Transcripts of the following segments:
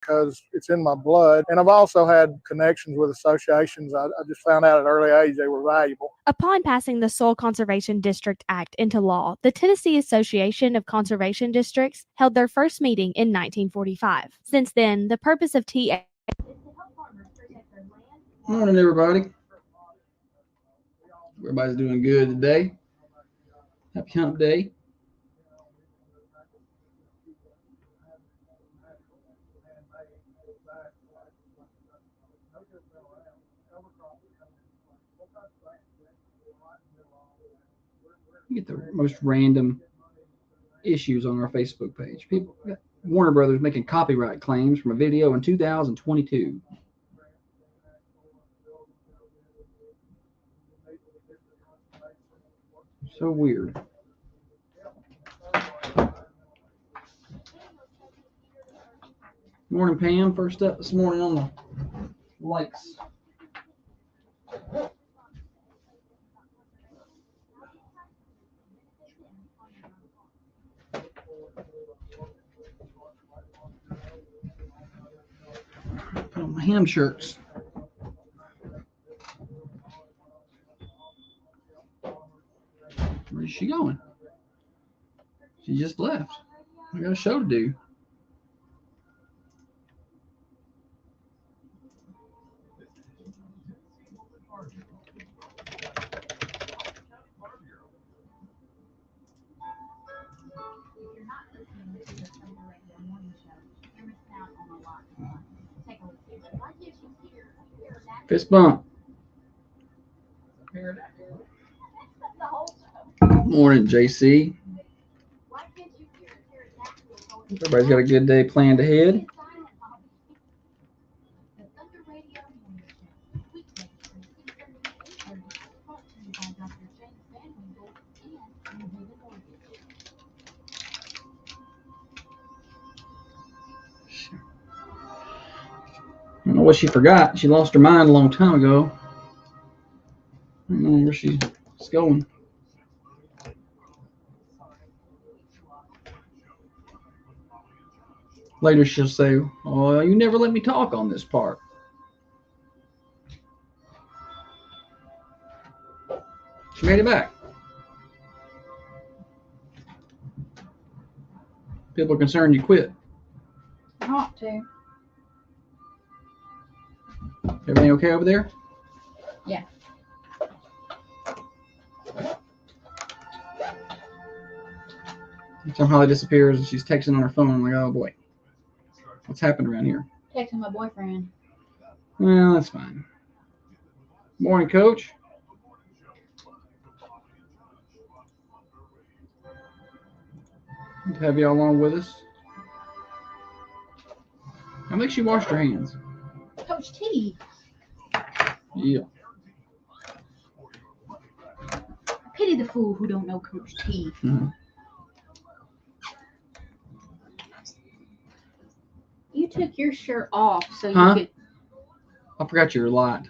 because it's in my blood. And I've also had connections with associations. I just found out at an early age they were valuable. Upon passing the Soil Conservation District Act into law, the Tennessee Association of Conservation Districts held their first meeting in 1945. Since then, the purpose of TA is to help farmers protect their land. Morning, everybody. Everybody's doing good today. Happy Hump Day. We get the most random issues on our Facebook page. People, Warner Brothers making copyright claims from a video in 2022. So weird. Morning, Pam. First up this morning on the likes. Put on my ham shirts. Where's she going? She just left. I got a show to do. Fist bump. Morning, JC. Everybody's got a good day planned ahead. I don't know what she forgot. She lost her mind a long time ago. I don't know where she's going. Later she'll say, "Oh, you never let me talk on this part." She made it back. People are concerned you quit. I want to. Everything okay over there? Yeah. Time Holly disappears and she's texting on her phone. I'm like, oh boy. What's happened around here? Texting my boyfriend. Well, that's fine. Morning, Coach. Good to have you all along with us. How makes you wash your hands? Coach T. Yeah. I pity the fool who don't know Coach T. Mm-hmm. You took your shirt off so you could. I forgot your light.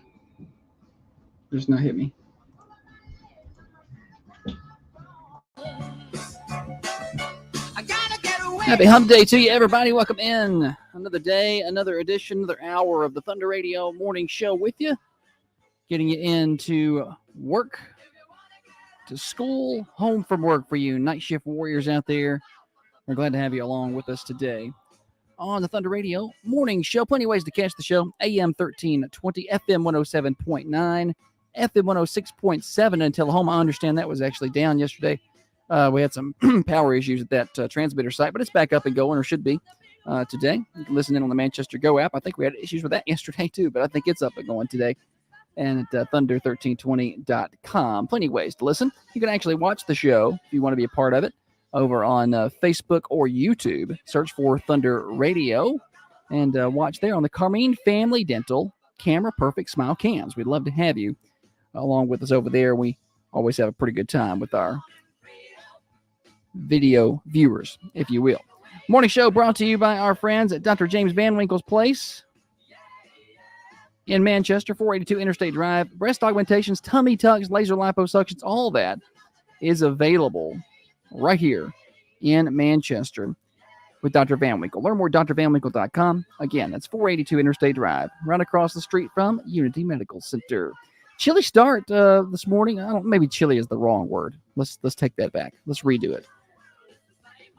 Just not hit me. Happy Hump Day to you, everybody. Welcome in. Another day, another edition, another hour of the Thunder Radio Morning Show with you. Getting you into work, to school, home from work for you night shift warriors out there. We're glad to have you along with us today on the Thunder Radio Morning Show. Plenty of ways to catch the show. AM 1320, FM 107.9, FM 106.7 in Tullahoma. I understand that was actually down yesterday. We had some power issues at that transmitter site, but it's back up and going, or should be today. You can listen in on the Manchester Go app. I think we had issues with that yesterday too, but I think it's up and going today. And at thunder1320.com. Plenty of ways to listen. You can actually watch the show if you want to be a part of it over on Facebook or YouTube. Search for Thunder Radio and watch there on the Carmine Family Dental Camera Perfect Smile Cams. We'd love to have you along with us over there. We always have a pretty good time with our video viewers, if you will. Morning show brought to you by our friends at Dr. James Van Winkle's Place in Manchester, 482 Interstate Drive. Breast augmentations, tummy tucks, laser liposuctions, all that is available right here in Manchester. with Dr. Van Winkle. Learn more at drvanwinkle.com. Again, that's 482 Interstate Drive, right across the street from Unity Medical Center. Chilly start this morning. Maybe chilly is the wrong word. Let's take that back. Let's redo it.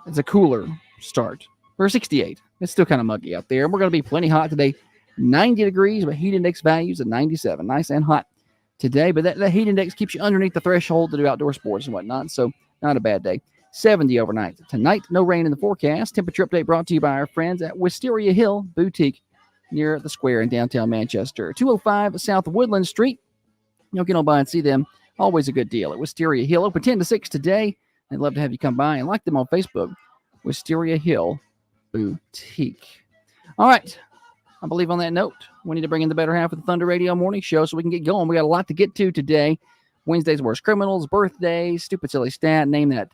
It's a cooler start. We're 68. It's still kind of muggy out there. We're going to be plenty hot today. 90 degrees, but heat index values at 97. Nice and hot today, but that heat index keeps you underneath the threshold to do outdoor sports and whatnot, so not a bad day. 70 overnight. Tonight, no rain in the forecast. Temperature update brought to you by our friends at Wisteria Hill Boutique near the square in downtown Manchester. 205 South Woodland Street. You'll get on by and see them. Always a good deal at Wisteria Hill. Open 10 to 6 today. I'd love to have you come by and like them on Facebook. Wisteria Hill Boutique. All right. I believe on that note, we need to bring in the better half of the Thunder Radio Morning Show so we can get going. We got a lot to get to today. Wednesday's Worst Criminals, birthdays, stupid silly stat, name that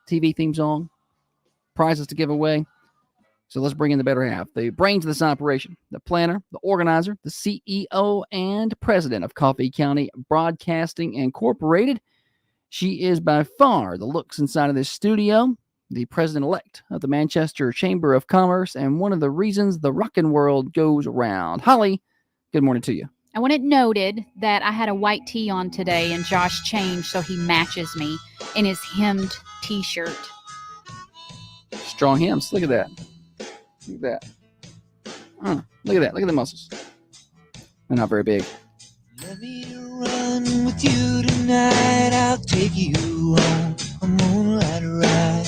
TV theme song, prizes to give away. So let's bring in the better half. The brains of this operation, the planner, the organizer, the CEO, and president of Coffee County Broadcasting Incorporated. She is by far the looks inside of this studio, the president-elect of the Manchester Chamber of Commerce, and one of the reasons the rockin' world goes around. Holly, good morning to you. I want it noted that I had a white tee on today, and Josh changed so he matches me in his hemmed t-shirt. Strong hems. Look at that. Look at that. Look at that. Look at the muscles. They're not very big. Let me run with you tonight. I'll take you on a moonlight ride.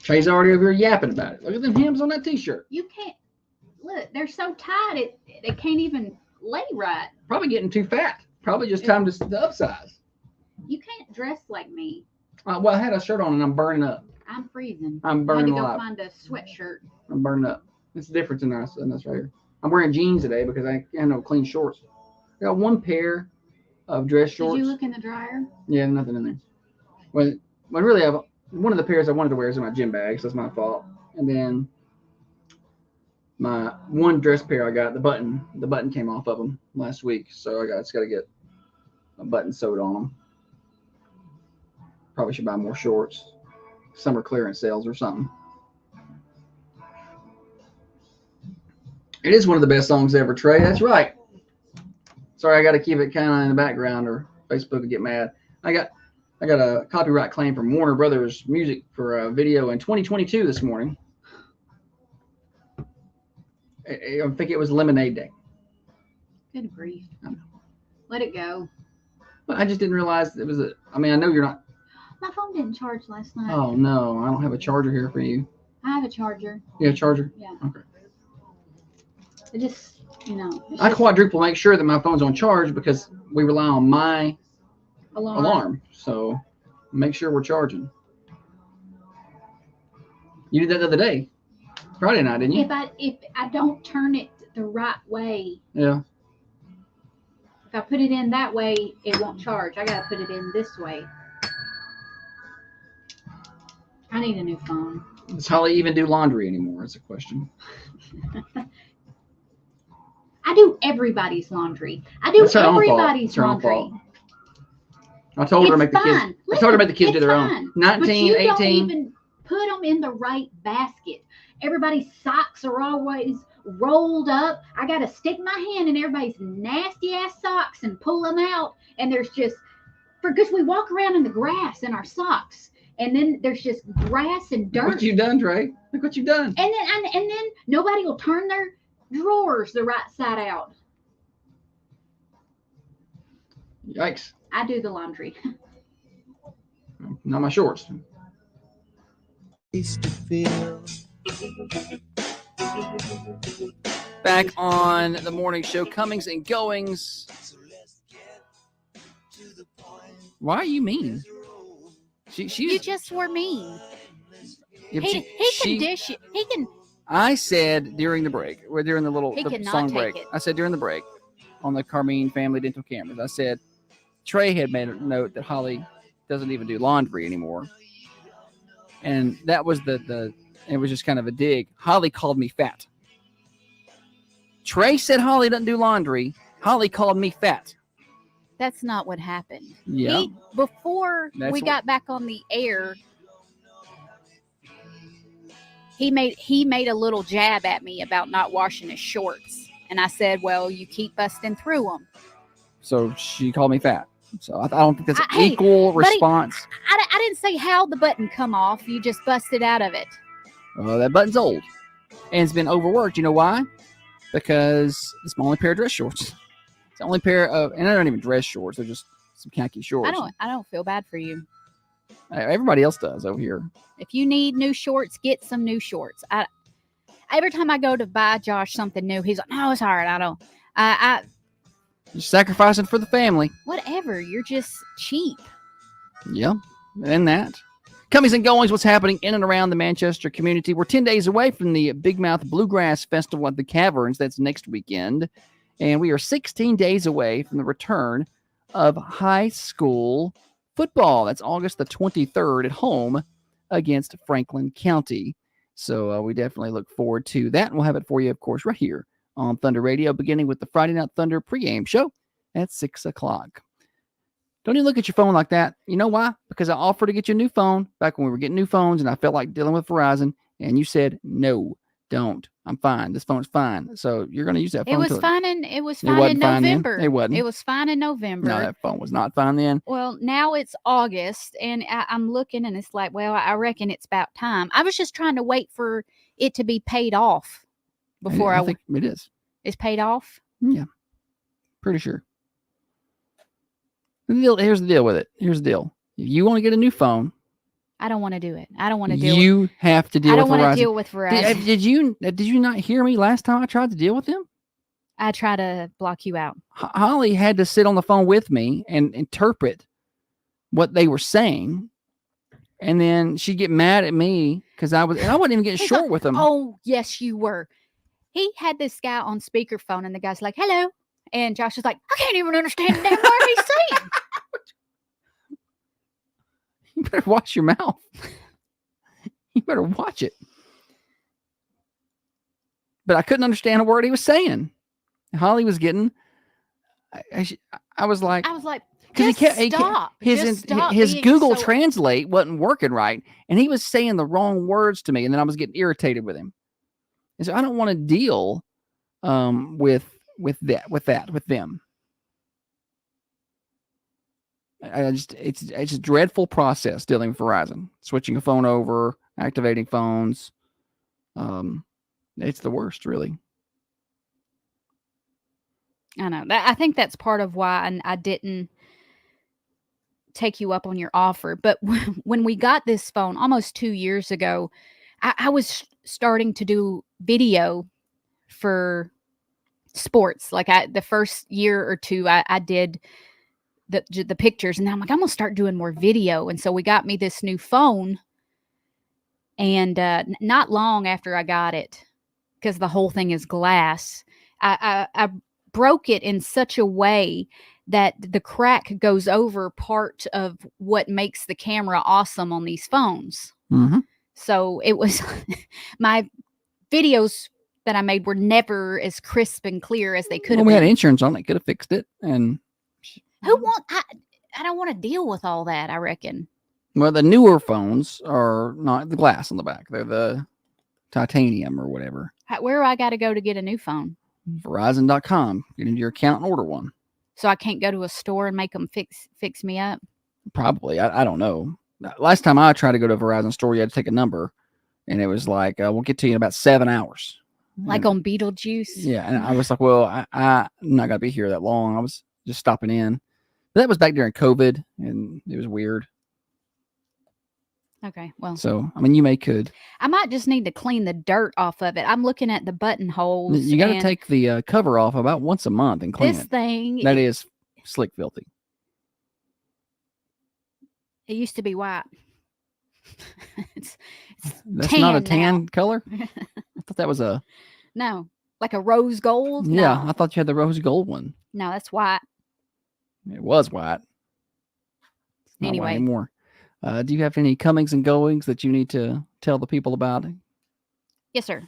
Trey's already over here yapping about it. Look at them hems on that t-shirt. You can't look; they're so tight it can't even lay right. Probably getting too fat. Probably just time to upsize. You can't dress like me. Well, I had a shirt on and I'm burning up. I'm freezing. I'm burning I had to go alive. find a sweatshirt. I'm burning up. It's the difference in us right here. I'm wearing jeans today because I have no clean shorts. I got one pair of dress shorts. Did you look in the dryer? Yeah, nothing in there. When really one of the pairs I wanted to wear is in my gym bag, so that's my fault. And then my one dress pair I got, the button came off of them last week, so I just got to get a button sewed on them. Probably should buy more shorts. Summer clearance sales or something. It is one of the best songs ever, Trey. That's right. Sorry, I got to keep it kind of in the background or Facebook will get mad. I got a copyright claim from Warner Brothers Music for a video in 2022 this morning. I think it was Lemonade Day. Good grief. Let it go. But I just didn't realize it was I know you're not. My phone didn't charge last night. Oh, no. I don't have a charger here for you. I have a charger. You have a charger? Yeah. Okay. It just, I quadruple make sure that my phone's on charge because we rely on my alarm. So make sure we're charging. You did that the other day. Friday night, didn't you? If I don't turn it the right way. Yeah. If I put it in that way, it won't charge. I gotta put it in this way. I need a new phone. Does Holly even do laundry anymore? Is a question. I do everybody's laundry. I do everybody's laundry. I told her to make the kids. I told her to make the kids do their fine. own. 19, but you 18. don't even put them in the right basket. Everybody's socks are always rolled up. I got to stick my hand in everybody's nasty ass socks and pull them out. And there's just, because we walk around in the grass in our socks. And then there's just grass and dirt. Look what you've done, Trey. Look what you've done. And then nobody will turn their drawers the right side out. Yikes. I do the laundry. Not my shorts. Back on the morning show, comings and goings. Why are you mean? You just were mean. Yeah, He can dish it. He can. I said during the break, or during the little He the cannot song take break. it. I said during the break on the Carmine Family Dental Cameras. I said Trey had made a note that Holly doesn't even do laundry anymore, and that was it was just kind of a dig. Holly called me fat. Trey said Holly doesn't do laundry. Holly called me fat. That's not what happened. Yeah. Before That's we got back on the air, he made a little jab at me about not washing his shorts, and I said, "Well, you keep busting through them." So she called me fat. So I don't think that's an Hey, equal buddy, response. I didn't say how the button come off. You just busted out of it. That button's old and it's been overworked. You know why? Because it's my only pair of dress shorts. It's the only pair of, and they're not even dress shorts. They're just some khaki shorts. I don't feel bad for you. Everybody else does over here. If you need new shorts, get some new shorts. Every time I go to buy Josh something new, he's like, "No, it's all right. I don't. You're sacrificing for the family. Whatever. You're just cheap." Yeah, and that. Comings and goings, what's happening in and around the Manchester community. We're 10 days away from the Big Mouth Bluegrass Festival at the Caverns. That's next weekend. And we are 16 days away from the return of high school football. That's August the 23rd at home against Franklin County. So we definitely look forward to that. And we'll have it for you, of course, right here on Thunder Radio, beginning with the Friday Night Thunder pregame show at 6 o'clock. Don't even look at your phone like that. You know why? Because I offered to get you a new phone back when we were getting new phones and I felt like dealing with Verizon. And you said, no, don't. I'm fine. This phone's fine. So you're going to use that phone. It was fine in November. It wasn't. It was fine in November. No, that phone was not fine then. Well, now it's August and I'm looking and it's like, well, I reckon it's about time. I was just trying to wait for it to be paid off before I think it is. It's paid off? Yeah. Pretty sure. Here's the deal with it. Here's the deal. If you want to get a new phone, I don't want to do it. I don't want to deal. You have to deal with Verizon. I don't want to deal with Verizon. Did you not hear me last time I tried to deal with them? I try to block you out. Holly had to sit on the phone with me and interpret what they were saying, and then she'd get mad at me because I wasn't even getting short with them. Oh yes, you were. He had this guy on speakerphone, and the guy's like, "Hello," and Josh was like, "I can't even understand a damn word he's saying." You better watch your mouth. You better watch it. But I couldn't understand a word he was saying. Holly was getting. I was like, because his Google Translate wasn't working right, and he was saying the wrong words to me, and then I was getting irritated with him. And so I don't want to deal with them. It's a dreadful process dealing with Verizon, switching a phone over, activating phones. It's the worst, really. I know. I think that's part of why I didn't take you up on your offer. But when we got this phone almost 2 years ago, I was starting to do video for sports. Like the first year or two, I did the pictures, and I'm like, I'm gonna start doing more video. And so we got me this new phone, and not long after I got it, because the whole thing is glass, I broke it in such a way that the crack goes over part of what makes the camera awesome on these phones. Mm-hmm. So it was my videos that I made were never as crisp and clear as they could have We been. had insurance on it, could have fixed it. And I don't want to deal with all that, I reckon. Well, the newer phones are not the glass on the back. They're the titanium or whatever. Where do I got to go to get a new phone? Verizon.com. Get into your account and order one. So I can't go to a store and make them fix me up? Probably. I don't know. Last time I tried to go to a Verizon store, you had to take a number. And it was like, we'll get to you in about 7 hours. Like on Beetlejuice? Yeah. And I was like, well, I'm not going to be here that long. I was just stopping in. But that was back during COVID, and it was weird. Okay, well. So, I mean, you could. I might just need to clean the dirt off of it. I'm looking at the buttonholes. You got to take the cover off about once a month and clean it. This thing. That is slick filthy. It used to be white. That's not a tan color? I thought that was a... No, like a rose gold? Yeah, no. I thought you had the rose gold one. No, that's white. It was white. It's not anyway. white anymore. Do you have any comings and goings that you need to tell the people about? Yes, sir.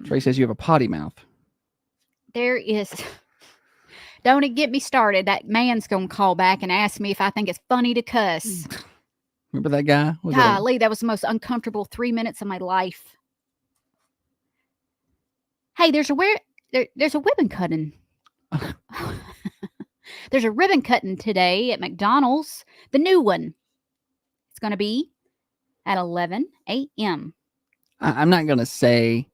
Trey says you have a potty mouth. There is... Don't it get me started. That man's going to call back and ask me if I think it's funny to cuss. Remember that guy? Was that Golly, that was the most uncomfortable 3 minutes of my life. Hey, there's a ribbon cutting. There's a ribbon cutting today at McDonald's. The new one. It's going to be at 11 a.m. I'm not going to say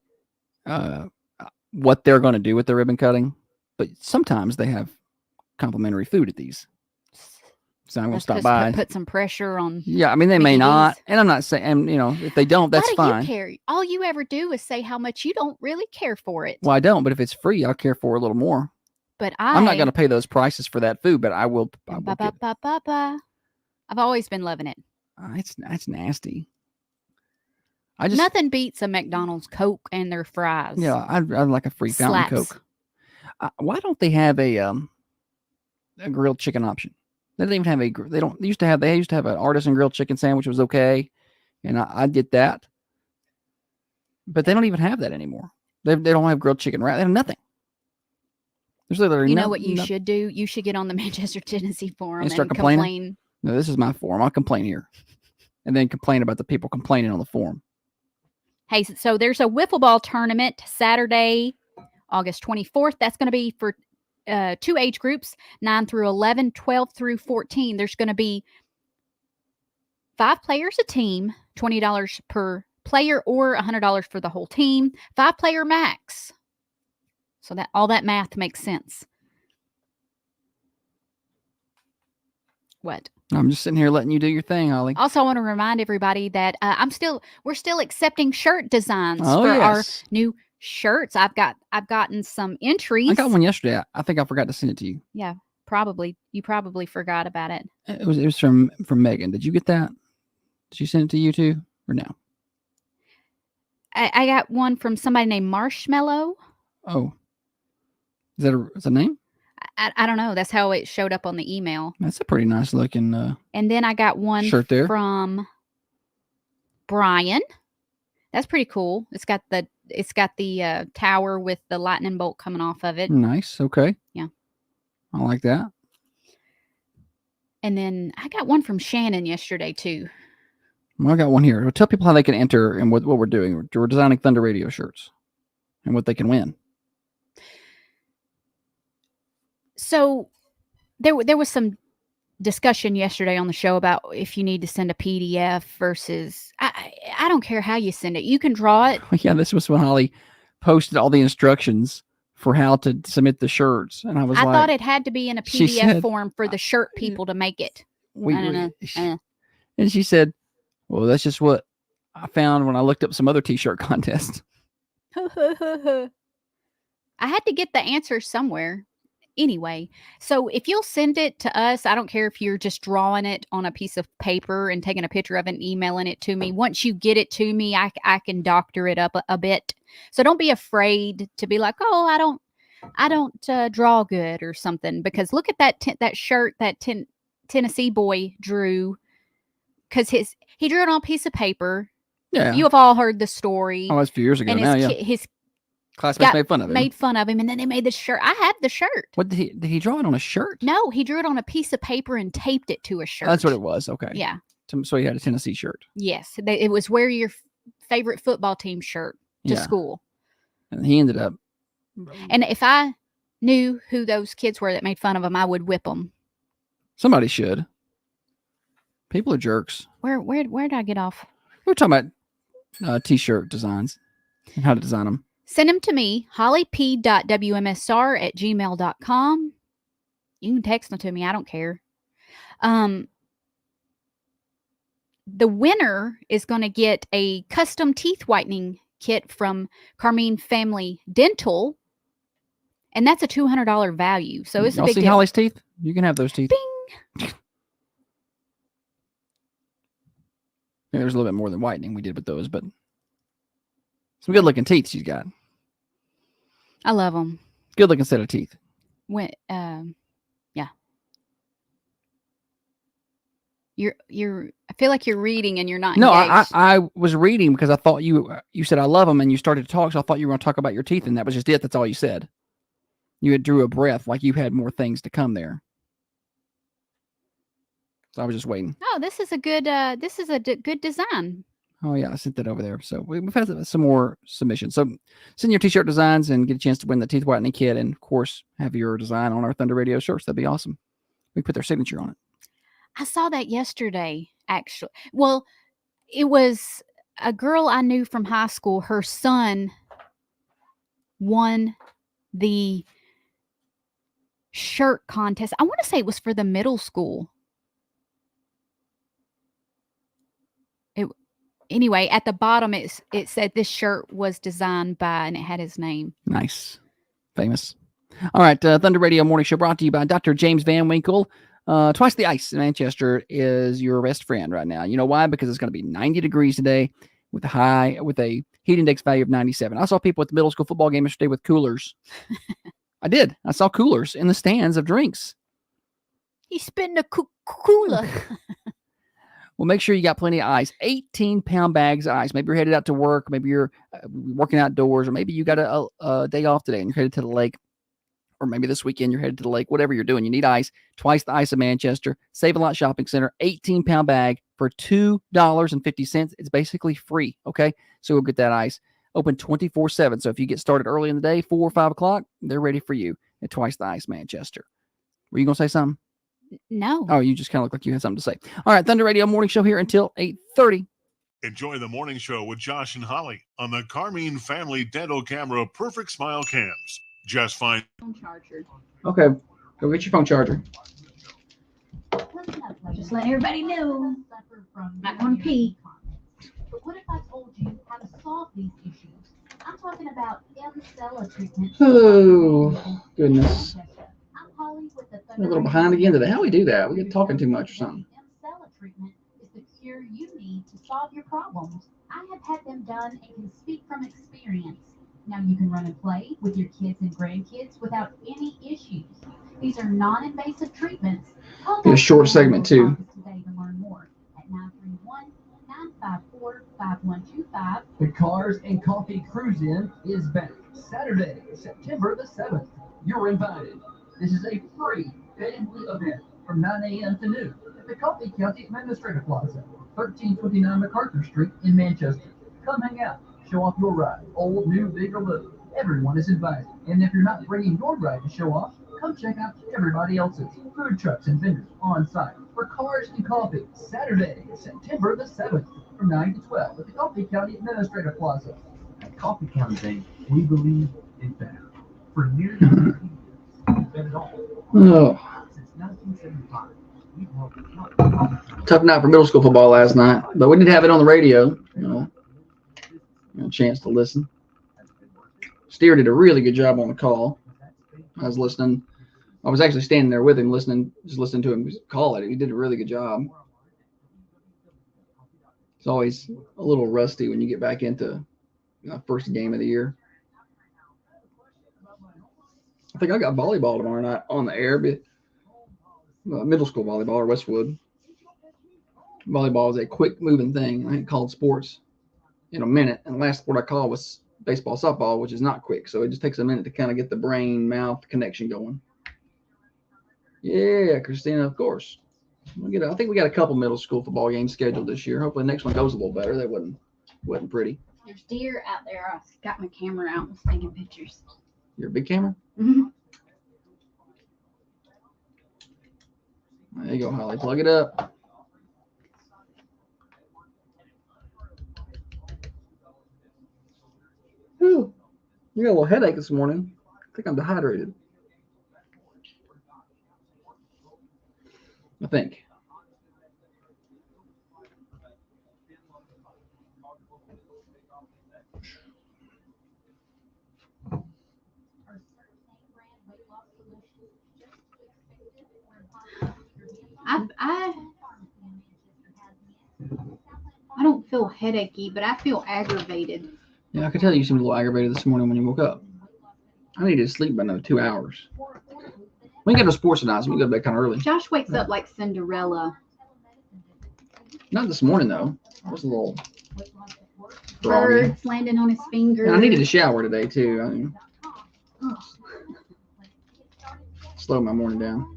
what they're going to do with the ribbon cutting, but sometimes they have complimentary food at these. So I'm going to stop by. Put some pressure on. Yeah, I mean, they may not. And I'm not saying, and, if they don't, that's fine. Why do you care? All you ever do is say how much you don't really care for it. Well, I don't, but if it's free, I'll care for it a little more. But I'm not going to pay those prices for that food, but I will. I've always been loving it. It's nasty. Nothing beats a McDonald's Coke and their fries. Yeah, I'd like a free fountain Coke. Why don't they have a grilled chicken option? They don't even have they used to have an artisan grilled chicken sandwich, was okay, and I get that. But they don't even have that anymore. They don't have grilled chicken, right? They have nothing. There's literally know what you should do? You should get on the Manchester, Tennessee forum and start complaining. No, this is my forum. I'll complain here, and then complain about the people complaining on the forum. Hey, so there's a wiffle ball tournament Saturday, August 24th. That's going to be for 2 age groups, 9 through 11, 12 through 14. There's going to be 5 players a team, $20 per player, or $100 for the whole team. 5-player max. So that all that math makes sense. What? I'm just sitting here letting you do your thing, Holly. Also, I want to remind everybody that we're still accepting shirt designs our new shirts. I've gotten some entries. I got one yesterday. I think I forgot to send it to you. Yeah, probably. You probably forgot about it. It was from Megan. Did you get that? Did she send it to you too, or no? I got one from somebody named Marshmallow. Oh, is that a name? I don't know. That's how it showed up on the email. That's a pretty nice looking and then I got one shirt there from Brian. That's pretty cool. It's got the tower with the lightning bolt coming off of it. Nice. Okay. Yeah. I like that. And then I got one from Shannon yesterday too. Well, I got one here. Tell people how they can enter and what we're doing. We're designing Thunder Radio shirts and what they can win. So there was some discussion yesterday on the show about if you need to send a PDF versus I don't care how you send it. You can draw it. Yeah, this was when Holly posted all the instructions for how to submit the shirts, and I thought it had to be in a PDF form for the shirt people to make it. And she said, "Well, that's just what I found when I looked up some other T-shirt contests." I had to get the answer somewhere. Anyway, so if you'll send it to us, I don't care if you're just drawing it on a piece of paper and taking a picture of it and emailing it to me. Once you get it to me, I can doctor it up a bit. So don't be afraid to be like, oh, I don't draw good or something, because look at that shirt that Tennessee boy drew, because he drew it on a piece of paper. Yeah, you have all heard the story. Oh, that's a few years ago. And his classmates made fun of him. And then they made this shirt. I have the shirt. What did he draw it on a shirt? No, he drew it on a piece of paper and taped it to a shirt. That's what it was. Okay. Yeah. So he had a Tennessee shirt. Yes. It was wear your favorite football team shirt to school. And he ended up. And if I knew who those kids were that made fun of him, I would whip them. Somebody should. People are jerks. Where did I get off? We were talking about T-shirt designs and how to design them. Send them to me, hollyp.wmsr@gmail.com. You can text them to me. I don't care. The winner is going to get a custom teeth whitening kit from Carmine Family Dental, and that's a $200 value. So it's a big deal. See Holly's teeth? You can have those teeth. Bing. Yeah, there's a little bit more than whitening we did with those, but some good looking teeth she's got. I love them. Good looking set of teeth. Yeah. I feel like you're reading and you're not. No, engaged. I was reading because I thought you said I love them and you started to talk, so I thought you were going to talk about your teeth, and that was just it. That's all you said. You had drew a breath like you had more things to come there. So I was just waiting. Oh, this is a good good design. Oh, yeah, I sent that over there. So we've had some more submissions. So send your T-shirt designs and get a chance to win the teeth whitening kit. And, of course, have your design on our Thunder Radio shirts. That'd be awesome. We put their signature on it. I saw that yesterday, actually. Well, it was a girl I knew from high school. Her son won the shirt contest. I want to say it was for the middle school. Anyway, at the bottom it said this shirt was designed by, and it had his name. Nice. Famous. All right. Thunder Radio Morning Show brought to you by Dr. James Van Winkle. Twice the Ice in Manchester is your best friend right now. You know why? Because it's going to be 90 degrees today with a heat index value of 97. I saw people at the middle school football game yesterday with coolers. I did. I saw coolers in the stands of drinks. He's spitting a cooler. Well, make sure you got plenty of ice. 18-pound bags of ice. Maybe you're headed out to work. Maybe you're working outdoors, or maybe you got a day off today and you're headed to the lake. Or maybe this weekend you're headed to the lake. Whatever you're doing, you need ice. Twice the Ice of Manchester. Save-A-Lot Shopping Center. 18-pound bag for $2.50. It's basically free, okay? So go get that ice. Open 24/7. So if you get started early in the day, 4 or 5 o'clock, they're ready for you at Twice the Ice Manchester. Were you going to say something? No. Oh, you just kind of look like you had something to say. All right, Thunder Radio Morning Show here until 8:30. Enjoy the morning show with Josh and Holly on the Carmine Family Dental Camera Perfect Smile Cams. Just find Charger. Okay, go get your phone charger. Just let everybody know. Not going to pee. But what if I told you how to solve these issues? I'm talking about M-Cella treatment. Oh, goodness. I'm Holly with the We're a little behind again today. How we do that? We get talking too much or something. M-Cella treatment is the cure you need to solve your problems. I have had them done and can speak from experience. Now you can run and play with your kids and grandkids without any issues. These are non-invasive treatments. Get a short segment too. Today to learn more at 931-954-5125. The Cars and Coffee Cruise-In is back Saturday, September the 7th. You're invited. This is a free family event from 9 a.m. to noon at the Coffee County Administrative Plaza, 1329 MacArthur Street in Manchester. Come hang out, show off your ride, old, new, big, or little. Everyone is invited. And if you're not bringing your ride to show off, come check out everybody else's food trucks and vendors on site for Cars and Coffee, Saturday, September the 7th, from 9 to 12 at the Coffee County Administrative Plaza. At Coffee County Bank, we believe in better. For nearly 50 years, we've been it all. Oh. Since 1975, we've helped Tough night for middle school football last night, but we did have it on the radio. A chance to listen. Steer did a really good job on the call. I was listening. I was actually standing there with him, just listening to him call it. He did a really good job. It's always a little rusty when you get back into first game of the year. I think I got volleyball tomorrow night on the air, but middle school volleyball or Westwood. Volleyball is a quick moving thing. I ain't called sports in a minute, and the last sport I called was baseball, softball, which is not quick. So it just takes a minute to kind of get the brain-mouth connection going. Yeah, Christina, of course. I think we got a couple middle school football games scheduled this year. Hopefully the next one goes a little better. That wasn't pretty. There's deer out there. I got my camera out and was taking pictures. Your big camera? Mm-hmm. There you go, Holly. Plug it up. Whew. You got a little headache this morning. I think I'm dehydrated. I think. I don't feel headachy, but I feel aggravated. Yeah, I could tell you seemed a little aggravated this morning when you woke up. I needed to sleep by another 2 hours. We ain't got no sports tonight, so we go to bed kind of early. Josh wakes up like Cinderella. Not this morning, though. I was a little groggy. Birds landing on his fingers. And I needed a shower today, too. Slow my morning down.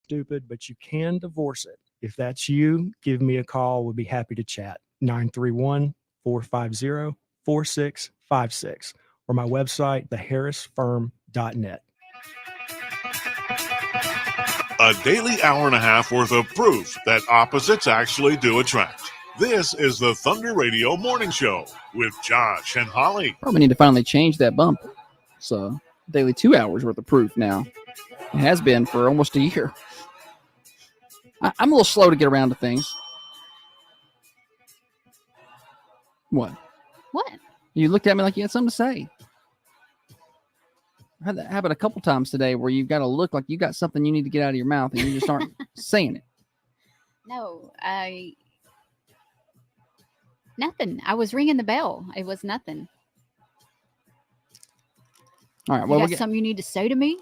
stupid, but you can divorce it. If that's you, give me a call. We'll be happy to chat. 931-450-4656 or my website, theharrisfirm.net. A daily hour and a half worth of proof that opposites actually do attract. This is the Thunder Radio Morning Show with Josh and Holly. Probably need to finally change that bump. So daily 2 hours worth of proof now. It has been for almost a year. I'm a little slow to get around to things. What? What? You looked at me like you had something to say. I had that happen a couple times today where you've got to look like you got something you need to get out of your mouth and you just aren't saying it. No, nothing. I was ringing the bell. It was nothing. All right. Well, you got something you need to say to me?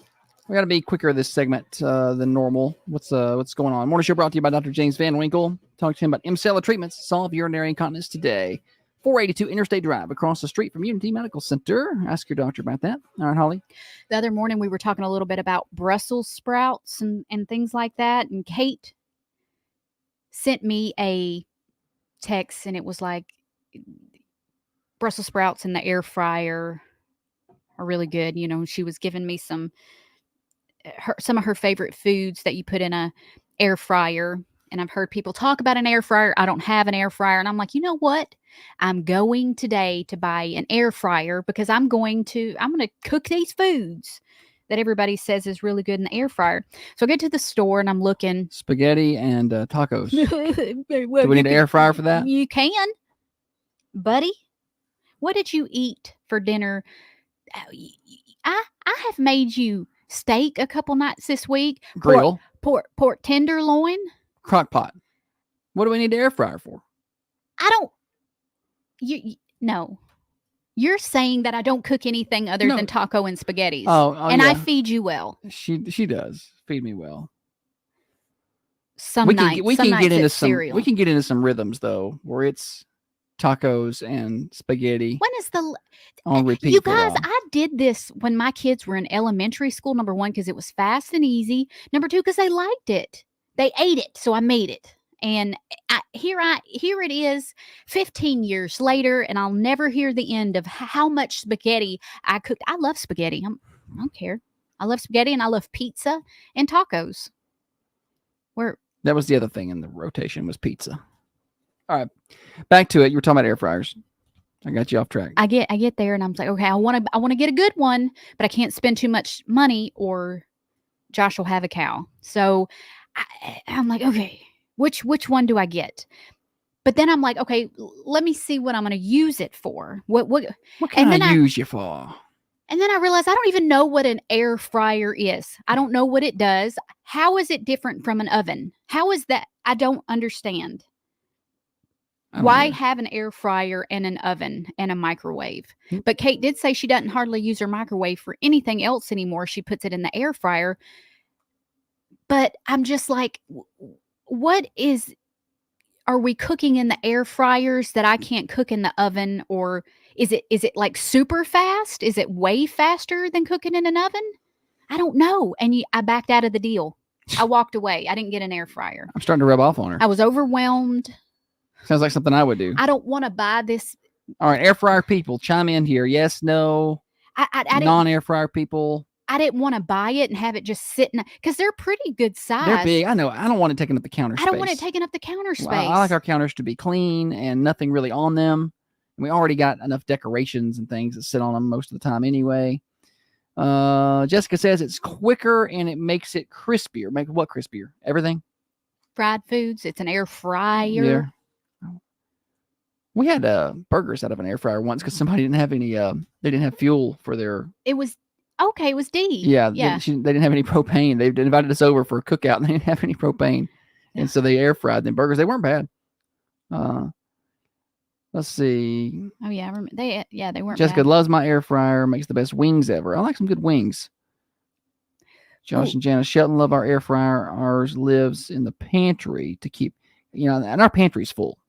We got to be quicker this segment than normal. What's going on? Morning show brought to you by Dr. James Van Winkle. Talk to him about M-Cella treatments. Solve urinary incontinence today. 482 Interstate Drive across the street from Unity Medical Center. Ask your doctor about that. All right, Holly. The other morning we were talking a little bit about Brussels sprouts and things like that. And Kate sent me a text and it was like, Brussels sprouts in the air fryer are really good. You know, she was giving me some of her favorite foods that you put in a air fryer. And I've heard people talk about an air fryer. I don't have an air fryer. And I'm like, you know what? I'm going today to buy an air fryer because I'm going to cook these foods that everybody says is really good in the air fryer. So I get to the store and I'm looking. Spaghetti and tacos. Do we need an air fryer for that? You can, buddy. What did you eat for dinner? I have made you steak a couple nights this week. Grill. Pork tenderloin. Crock pot. What do we need the air fryer for? I don't. No. You're saying that I don't cook anything other than taco and spaghettis. And yeah. I feed you well. She does feed me well. Some nights we can get into cereal. We can get into some rhythms though, where it's tacos and spaghetti. When is on repeat? You guys, I did this when my kids were in elementary school. Number one, because it was fast and easy. Number two, because they liked it. They ate it, so I made it. And here it is 15 years later, and I'll never hear the end of how much spaghetti I cooked. I love spaghetti. I don't care. I love spaghetti, and I love pizza and tacos. That was the other thing in the rotation was pizza. All right, back to it. You were talking about air fryers. I got you off track. I get there, and I'm like, okay, I want to get a good one, but I can't spend too much money, or Josh will have a cow. So I'm like, okay, which one do I get? But then I'm like, okay, let me see what I'm going to use it for. What can I use you for? And then I realized I don't even know what an air fryer is. I don't know what it does. How is it different from an oven? How is that? I don't understand. Why have an air fryer and an oven and a microwave? But Kate did say she doesn't hardly use her microwave for anything else anymore. She puts it in the air fryer. But I'm just like, are we cooking in the air fryers that I can't cook in the oven? Or is it like super fast? Is it way faster than cooking in an oven? I don't know. And I backed out of the deal. I walked away. I didn't get an air fryer. I'm starting to rub off on her. I was overwhelmed. Sounds like something I would do. I don't want to buy this. All right, air fryer people, chime in here. Yes, no. Non-air fryer people. I didn't want to buy it and have it just sitting because they're pretty good size. They're big. I know. I don't want it taking up the counter space. I don't want it taking up the counter space. Well, I like our counters to be clean and nothing really on them. And we already got enough decorations and things that sit on them most of the time anyway. Jessica says it's quicker and it makes it crispier. Make what crispier? Everything? Fried foods. It's an air fryer. Yeah. We had burgers out of an air fryer once because somebody didn't have any. They didn't have fuel for their. It was okay. It was D. Yeah. They didn't have any propane. They invited us over for a cookout and they didn't have any propane, and so they air fried them burgers. They weren't bad. Let's see. Oh yeah, I remember. They weren't. Jessica bad. loves my air fryer. Makes the best wings ever. I like some good wings. Josh and Janice Shelton love our air fryer. Ours lives in the pantry to keep, and our pantry's full.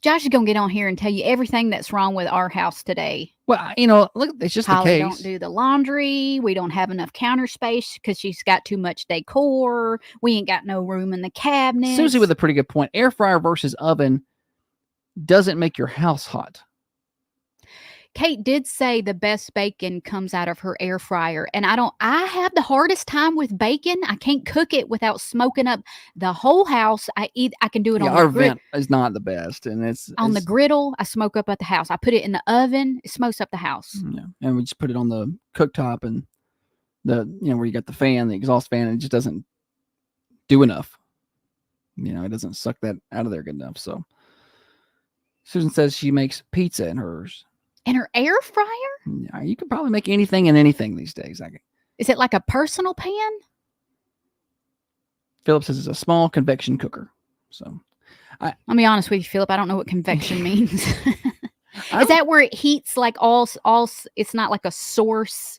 Josh is gonna get on here and tell you everything that's wrong with our house today. Well, look, it's just Holly the don't case. do the laundry. We don't have enough counter space because she's got too much decor. We ain't got no room in the cabinets. Susie with a pretty good point. Air fryer versus oven doesn't make your house hot. Kate did say the best bacon comes out of her air fryer, and I have the hardest time with bacon. I can't cook it without smoking up the whole house. I can do it on our the vent is not the best, and the griddle. I smoke up at the house. I put it in the oven. It smokes up the house. Yeah, and we just put it on the cooktop and where you got the fan, the exhaust fan, and it just doesn't do enough. It doesn't suck that out of there good enough. So Susan says she makes pizza in hers. In her air fryer? Yeah, you can probably make anything and anything these days. Is it like a personal pan? Philip says it's a small convection cooker. So, I'll be honest with you, Philip. I don't know what convection means. Is that where it heats like all? It's not like a source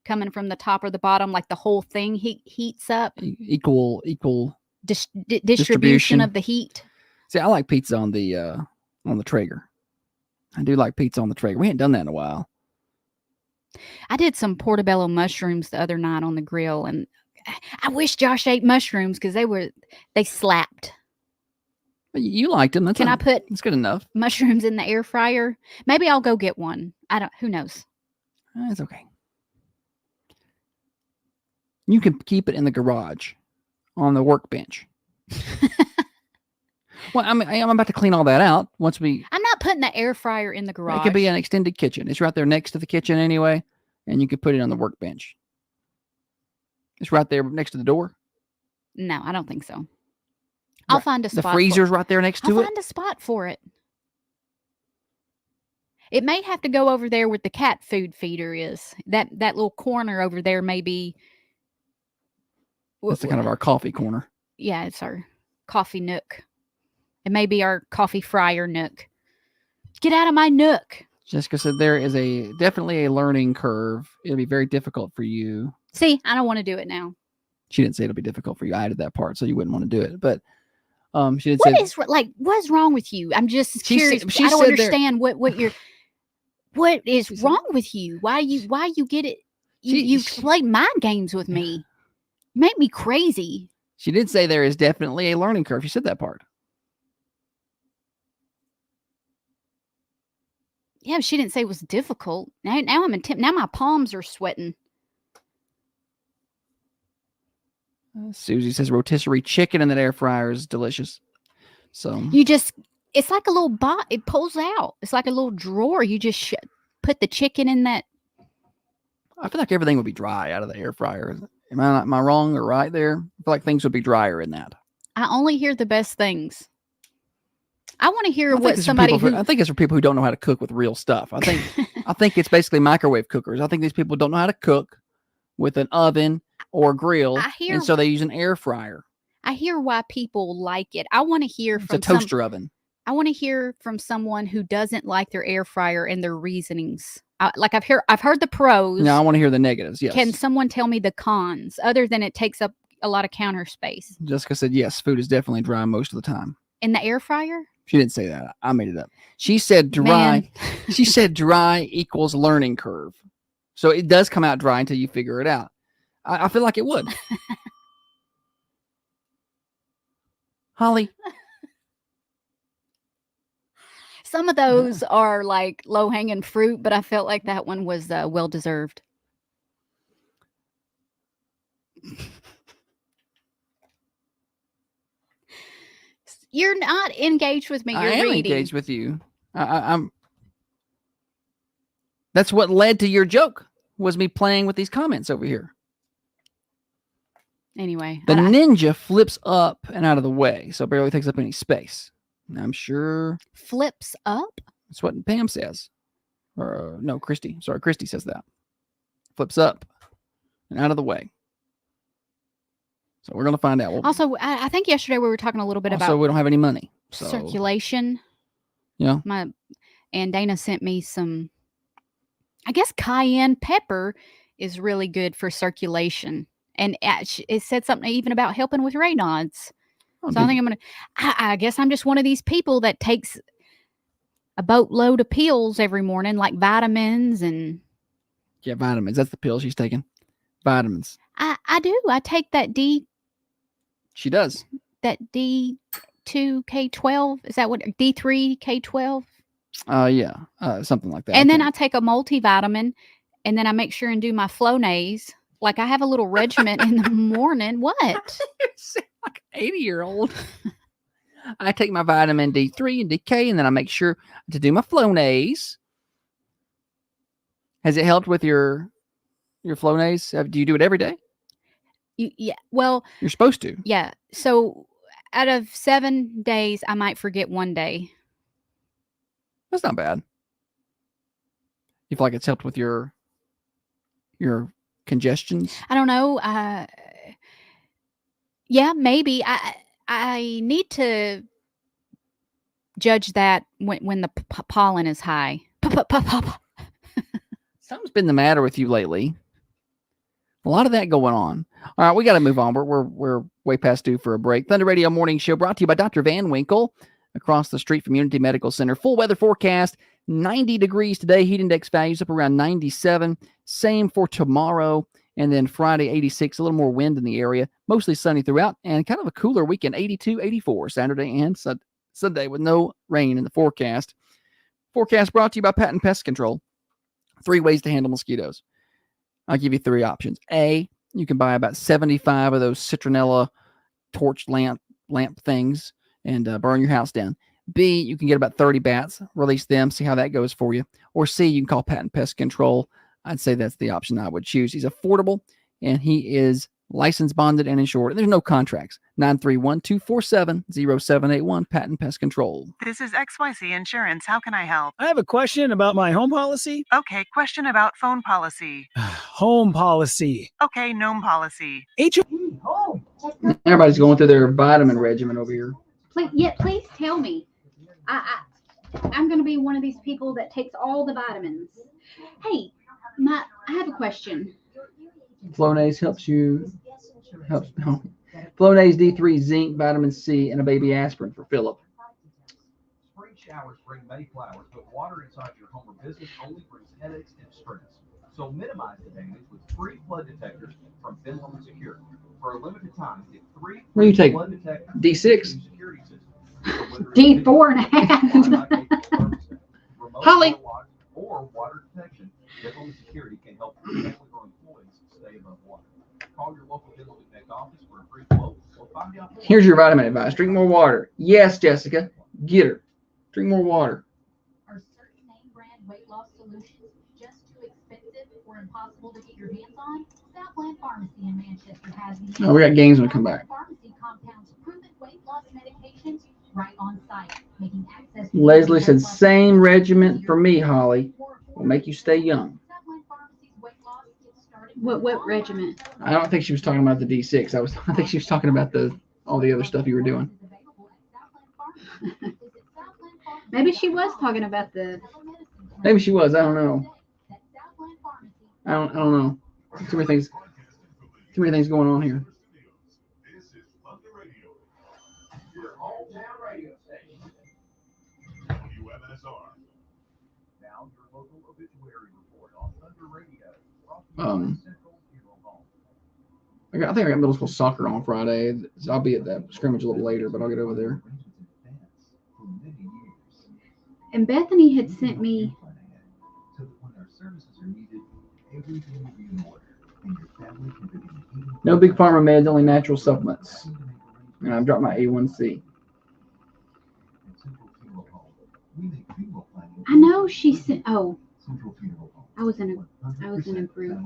coming from the top or the bottom. Like the whole thing heats up. Equal distribution of the heat. See, I like pizza on the Traeger. I do like pizza on the Traeger. We ain't done that in a while. I did some portobello mushrooms the other night on the grill, and I wish Josh ate mushrooms because they slapped. You liked them. That's good enough. Mushrooms in the air fryer? Maybe I'll go get one. Who knows? It's okay. You can keep it in the garage on the workbench. Well, I'm about to clean all that out once we. I'm not putting the air fryer in the garage. It could be an extended kitchen. It's right there next to the kitchen anyway, and you could put it on the workbench. It's right there next to the door. No, I don't think so. I'll find a spot. The freezer's right there next to it. I'll find a spot for it. It may have to go over there where the cat food feeder is. That little corner over there may be. That's kind of our coffee corner. Yeah, it's our coffee nook. It may be our coffee fryer nook. Get out of my nook. Jessica said there is definitely a learning curve. It'll be very difficult for you. See, I don't want to do it now. She didn't say it'll be difficult for you. I added that part, so you wouldn't want to do it. But she did say, what's wrong with you? I'm just curious. I don't understand what is wrong with you. Why you get it? You play mind games with me. You make me crazy. She did say there is definitely a learning curve. She said that part. Yeah, but she didn't say it was difficult. Now I'm now my palms are sweating. Susie says rotisserie chicken in that air fryer is delicious. So it's like a little bot. It pulls out. It's like a little drawer. You just put the chicken in that. I feel like everything would be dry out of the air fryer. Am I wrong or right there? I feel like things would be drier in that. I only hear the best things. I want to hear what somebody. I think it's for people who don't know how to cook with real stuff. I think it's basically microwave cookers. I think these people don't know how to cook with an oven or grill, and so they use an air fryer. I hear why people like it. I want to hear from a toaster oven. I want to hear from someone who doesn't like their air fryer and their reasonings. I've heard the pros. No, I want to hear the negatives. Yes. Can someone tell me the cons other than it takes up a lot of counter space? Jessica said yes. Food is definitely dry most of the time. In the air fryer? She didn't say that. I made it up. She said dry. She said dry equals learning curve. So it does come out dry until you figure it out. I feel like it would. Holly. Some of those are like low-hanging fruit, but I felt like that one was well-deserved. You're not engaged with me. You're I am reading. Engaged with you. I'm. That's what led to your joke. Was me playing with these comments over here. Anyway, the ninja flips up and out of the way, so it barely takes up any space. And I'm sure flips up. That's what Pam says, or no, Christy. Sorry, Christy says that. Flips up and out of the way. So we're gonna find out. Also, I think yesterday we were talking a little bit about. So we don't have any money. So. Circulation. Yeah. And Dana sent me some. I guess cayenne pepper is really good for circulation, and it said something even about helping with Raynaud's. So I think I'm gonna. I guess I'm just one of these people that takes a boatload of pills every morning, like vitamins and. Yeah, vitamins. That's the pill she's taking. Vitamins. I do. I take that She does. That D2K12. Is that what D3K12? Yeah, something like that. And then I take a multivitamin, and then I make sure and do my Flonase. Like I have a little regiment in the morning. What? You sound like an 80-year-old. I take my vitamin D3 and DK, and then I make sure to do my Flonase. Has it helped with your Flonase? Do you do it every day? Yeah. Well, you're supposed to. Yeah. So out of 7 days, I might forget one day. That's not bad. You feel like it's helped with your congestions? I don't know. Yeah, maybe. I need to judge that when the pollen is high. Something's been the matter with you lately. A lot of that going on. All right, we got to move on. We're way past due for a break. Thunder Radio Morning Show brought to you by Dr. Van Winkle across the street from Unity Medical Center. Full weather forecast, 90 degrees today. Heat index values up around 97. Same for tomorrow. And then Friday, 86. A little more wind in the area. Mostly sunny throughout. And kind of a cooler weekend, 82, 84. Saturday and Sunday with no rain in the forecast. Forecast brought to you by Patent Pest Control. 3 ways to handle mosquitoes. I'll give you 3 options. A, you can buy about 75 of those citronella torch lamp things and burn your house down. B, you can get about 30 bats, release them, see how that goes for you. Or C, you can call Patent Pest Control. I'd say that's the option I would choose. He's affordable, and he is licensed, bonded, and insured. And there's no contracts. 931-247-0781, Patent Pest Control. This is XYZ Insurance. How can I help? I have a question about my home policy. Okay, question about phone policy. Home policy. Okay, gnome policy. Everybody's going through their vitamin regimen over here. Please tell me. I'm going to be one of these people that takes all the vitamins. Hey, I have a question. Flonase Flonase, D3, zinc, vitamin C, and a baby aspirin for Philip. Spring showers bring May flowers, but water inside your home or business only brings headaches and stress. So minimize the damage with free flood detectors from Finland Secure. For a limited time, get 3 What do you take? flood detectors. D6? D4.5. Holly. Or water detection. Finland Security can help protect your employees stay above water. Call your local Finland Connect office for a free quote or find out more. Here's your vitamin advice. Drink more water. Yes, Jessica. Get her. Drink more water. Are certain name brand weight loss solutions just too expensive or impossible to get your hands on? Southland Pharmacy in Manchester has the Oh, we got games when we come back. Pharmacy compounds proven weight loss medications right on site, making access to Leslie said, same regimen for me, Holly. Will make you stay young. What regiment? I don't think she was talking about the D6. I think she was talking about all the other stuff you were doing. Maybe she was talking about the. Maybe she was. I don't know. I don't know. Too many things going on here. I think I got middle school soccer on Friday. I'll be at that scrimmage a little later, but I'll get over there. And Bethany had sent me. No big pharma meds, only natural supplements. And I've dropped my A1C. I know she sent. Oh, I was in a group.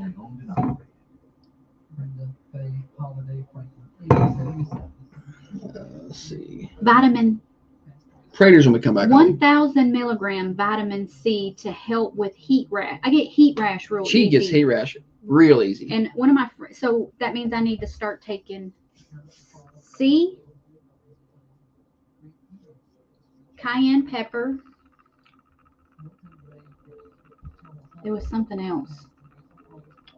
Let's see. Vitamin. Traders when we come back. 1,000 milligram vitamin C to help with heat rash. I get heat rash real easy. She gets heat rash real easy. And one of my friends, so that means I need to start taking C, cayenne pepper. There was something else.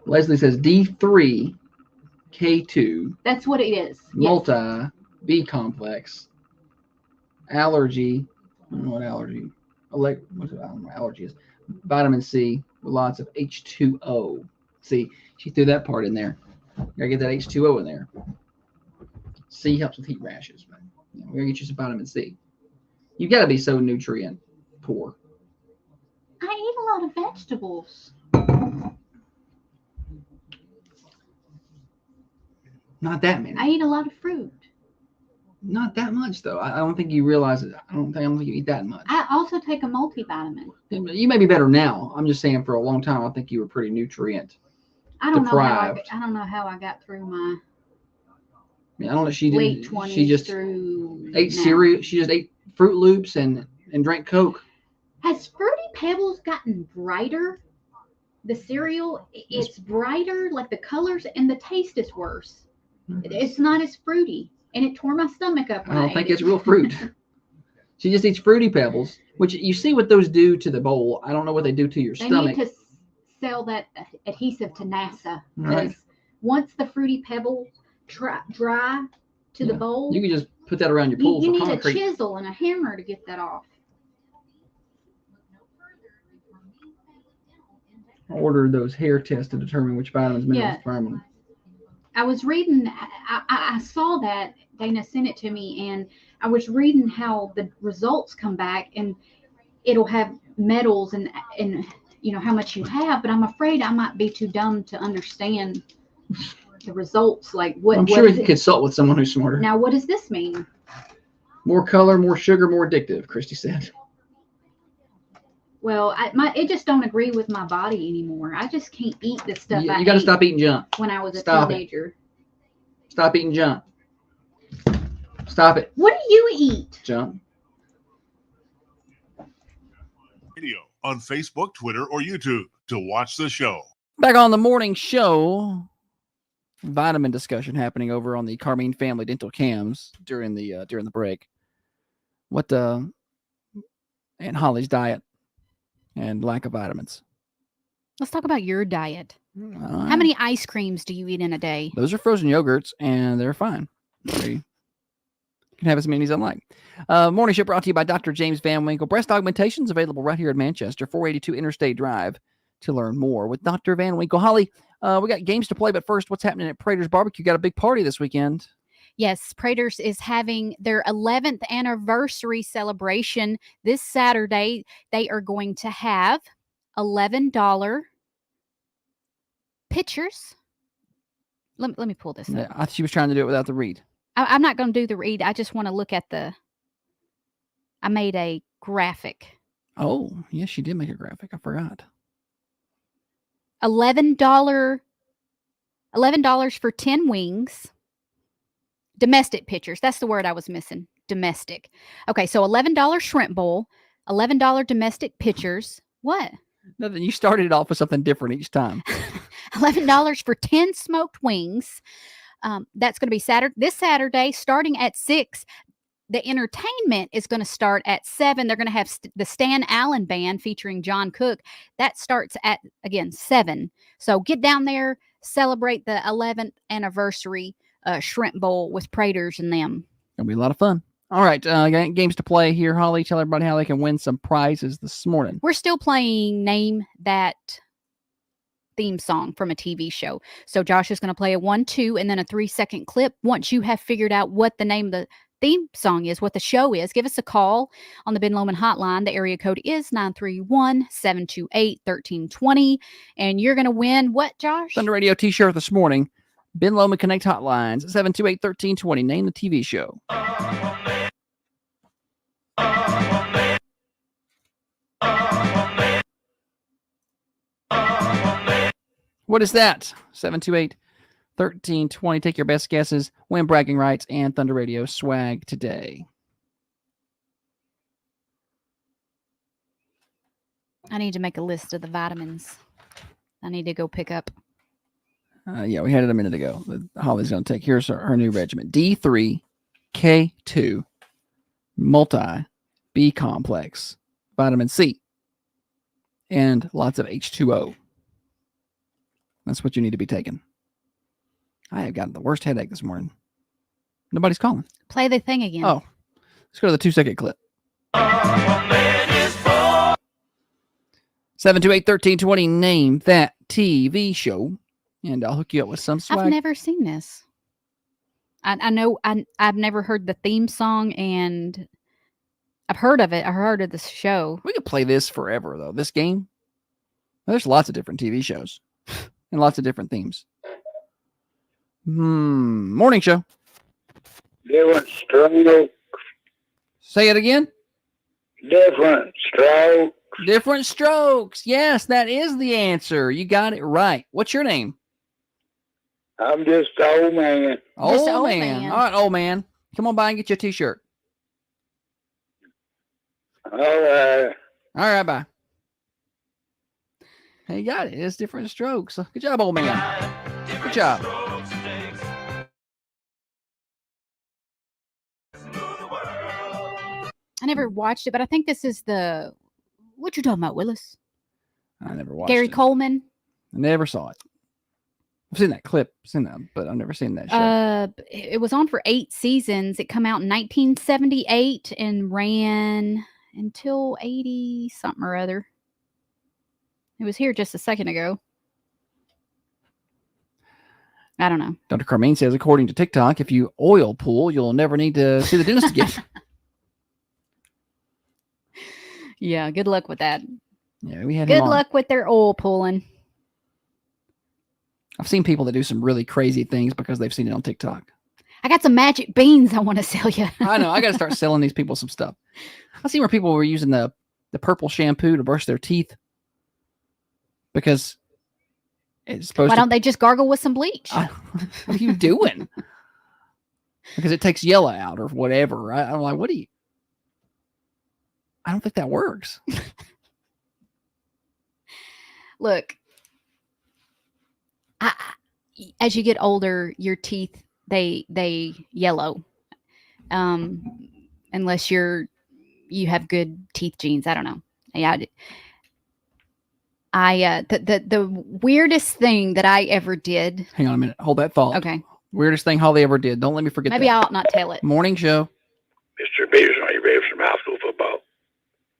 Leslie says D3, K2. That's what it is. Multi, B complex, allergy. I don't know what allergy. what's it, I don't know what allergy is. Vitamin C with lots of H2O. See, she threw that part in there. You gotta get that H2O in there. C helps with heat rashes. But, we gotta get you some vitamin C. You gotta be so nutrient poor. I eat a lot of vegetables. Not that many. I eat a lot of fruit. Not that much though. I don't think you realize it. I don't think you eat that much. I also take a multivitamin. You may be better now. I'm just saying for a long time I think you were pretty nutrient. I don't deprived. know how I got through my I don't know. She late didn't. 20s She just through ate now. cereal. She just ate Fruit Loops and drank Coke. Has Fruity Pebbles gotten brighter? The cereal, it's brighter, like the colors, and the taste is worse. It's not as fruity, and it tore my stomach up. I don't think it's real fruit. She just eats Fruity Pebbles, which you see what those do to the bowl. I don't know what they do to your stomach. They need to sell that adhesive to NASA. Right. Because once the Fruity Pebbles dry to the bowl, you can just put that around your pool. you need concrete. a chisel and a hammer to get that off. Order those hair tests to determine which vitamins, minerals, vitamins. I was reading, I saw that Dana sent it to me, and I was reading how the results come back, and it'll have metals and how much you have, but I'm afraid I might be too dumb to understand the results. Like what? I'm sure you can consult with someone who's smarter. Now, what does this mean? More color, more sugar, more addictive. Christy said. Well, it just don't agree with my body anymore. I just can't eat the stuff You got to stop eating junk. When I was a Stop teenager. Stop eating junk. Stop it. What do you eat? Junk. Radio on Facebook, Twitter, or YouTube to watch the show. Back on the morning show, vitamin discussion happening over on the Carmine Family Dental Cams during the break. What Aunt Holly's diet and lack of vitamins. Let's talk about your diet. How many ice creams do you eat in a day? Those are frozen yogurts, and they're fine. You can have as many as I like. Morning show brought to you by Dr. James Van Winkle. Breast augmentations available right here in Manchester, 482 Interstate Drive. To learn more with Dr. Van Winkle. Holly, we got games to play, but first, what's happening at Prater's Barbecue? Got a big party this weekend. Yes, Prater's is having their 11th anniversary celebration this Saturday. They are going to have $11 pitchers. Let me pull this up. Yeah, I thought she was trying to do it without the read. I'm not going to do the read. I just want to look at I made a graphic. Oh, yes, she did make a graphic. I forgot. $11 for 10 wings. Domestic pitchers. That's the word I was missing. Domestic. Okay, so $11 shrimp bowl, $11 domestic pitchers. What? Nothing. You started it off with something different each time. $11 for 10 smoked wings. That's going to be this Saturday, starting at 6. The entertainment is going to start at 7. They're going to have the Stan Allen Band featuring John Cook. That starts at, again, 7. So get down there, celebrate the 11th anniversary shrimp bowl with Prater's and them. It'll be a lot of fun. All right, games to play here. Holly, tell everybody how they can win some prizes this morning. We're still playing Name That theme song from a TV show. So Josh is going to play a 1, 2, and then a 3-second clip. Once you have figured out what the name of the theme song is, what the show is, give us a call on the Ben Lomond hotline. The area code is 931-728-1320. And you're going to win what, Josh? Thunder Radio t-shirt this morning. Ben Lomond Connect hotlines, 728-1320. Name the TV show. What is that? 728-1320. Take your best guesses. Win bragging rights and Thunder Radio swag today. I need to make a list of the vitamins I need to go pick up. Yeah, we had it a minute ago. Holly's going to take. Here's her new regimen. D3, K2, multi, B complex, vitamin C, and lots of H2O. That's what you need to be taking. I have gotten the worst headache this morning. Nobody's calling. Play the thing again. Oh, let's go to the 2-second clip. Man is born. 728-1320. Name that TV show, and I'll hook you up with some swag. I've never seen this. I know I've never heard the theme song, and I've heard of it. I heard of this show. We could play this forever, though. This game. There's lots of different TV shows and lots of different themes. Morning show. Different strokes. Say it again. Different strokes. Different strokes. Yes, that is the answer. You got it right. What's your name? I'm just an old man. Old man. All right, old man. Come on by and get you a t-shirt. All right. All right, bye. Hey, you got it. It's different strokes. Good job, old man. Good job. I never watched it, but I think this is the. What you talking about, Willis? I never watched Gary it. Coleman. I never saw it. I've seen that clip, but I've never seen that show. It was on for 8 seasons. It came out in 1978 and ran until 80 something or other. It was here just a second ago. I don't know. Dr. Carmine says, according to TikTok, if you oil pool, you'll never need to see the dentist again. Yeah, good luck with that. Yeah, we had Good him on. luck with their oil pulling. I've seen people that do some really crazy things because they've seen it on TikTok. I got some magic beans I want to sell you. I know. I got to start selling these people some stuff. I see where people were using the purple shampoo to brush their teeth because it's supposed Why to. don't they just gargle with some bleach? What are you doing? Because it takes yellow out or whatever. I'm like, what do you? I don't think that works. Look, as you get older, your teeth they yellow, unless you have good teeth genes. I don't know. Yeah, the weirdest thing that I ever did. Hang on a minute. Hold that thought. Okay. Weirdest thing Holly ever did. Don't let me forget. Maybe that. I ought not tell it. Morning show. Mr. Peterson, are you ready for some high school football?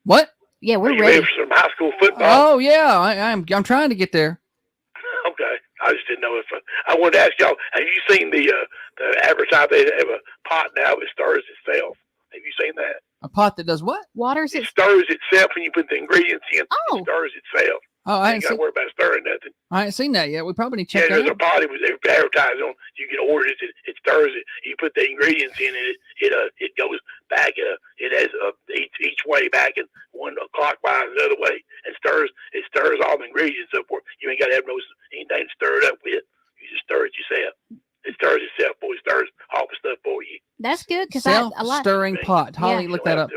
What? Yeah, Are we're you ready. ready for some high school football? Oh yeah, I'm trying to get there. Okay. I just didn't know if I wanted to ask y'all. Have you seen the advertisement? They have a pot now that stirs itself. Have you seen that? A pot that does what? Waters It stirs itself when you put the ingredients in. Oh. It stirs itself. Oh, You ain't got to worry about stirring nothing. I ain't seen that yet. We probably need to Yeah, check there's that a pot. It was advertised on. You can order it. It stirs it. You put the ingredients in it. It goes back. It has each way back and one clockwise the other way and stirs. It stirs all the ingredients up. You ain't got to have anything to stir it up with. You just stir it yourself. It stirs itself, boy. It stirs all the stuff for you. That's good because I like Self-stirring pot. Holly, Yeah. look that up.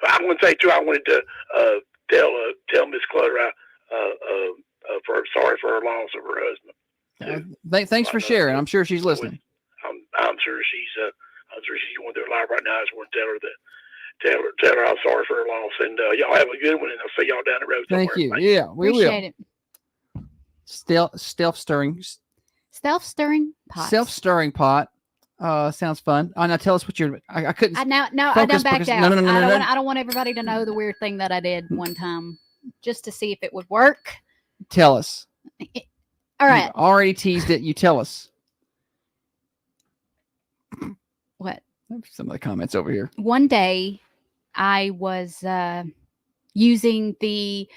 I'm going to say too. I wanted to tell Miss Clutter sorry for her loss of her husband. Thanks for sharing. I'm sure she's listening. I'm sure she's going through her life right now. I just want to tell her I'm sorry for her loss, and y'all have a good one, and I'll see y'all down the road. Thank somewhere. you. Yeah, we Appreciate will. it. Self-stirring Pot. Self-stirring pot. Sounds fun. Now tell us what you're. I couldn't. I done focus backed because- out. No. I don't want everybody to know the weird thing that I did one time, just to see if it would work. Tell us. All right. You already teased it. You tell us. What? Some of the comments over here. One day, I was using the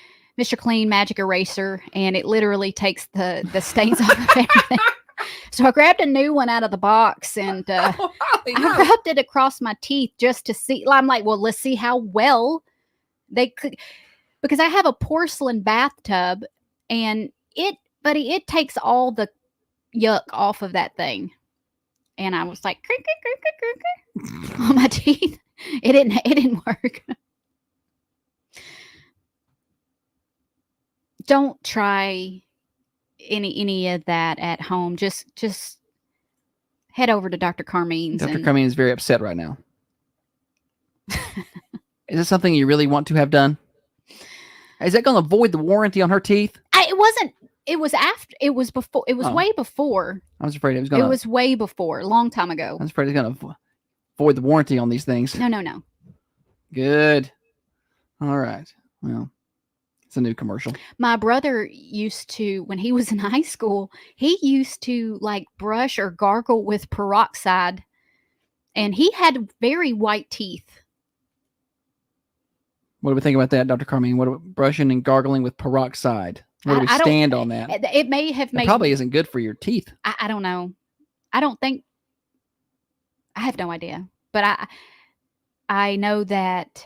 Mr. Clean Magic Eraser, and it literally takes the stains off of everything. So I grabbed a new one out of the box, and I rubbed it across my teeth just to see. I'm like, well, let's see how well they could, because I have a porcelain bathtub, and it takes all the yuck off of that thing. And I was like, crick, crick, crick, crick, crick, on my teeth. It didn't work. Don't try any of that at home. Just head over to Dr. Carmine's. Dr. Carmine is very upset right now. Is this something you really want to have done? Is that going to void the warranty on her teeth? It wasn't. It was after. It was before. It was way before. I was afraid it was going to. It was way before, a long time ago. I was afraid it's going to void the warranty on these things. No. Good. All right. Well, It's a new commercial. My brother used to, when he was in high school, he used to like brush or gargle with peroxide, and he had very white teeth. What do we think about that, Dr. Carmine? What about brushing and gargling with peroxide? Where do we stand on that? It may have made. It probably isn't good for your teeth. I don't know. I don't think. I have no idea, but I know that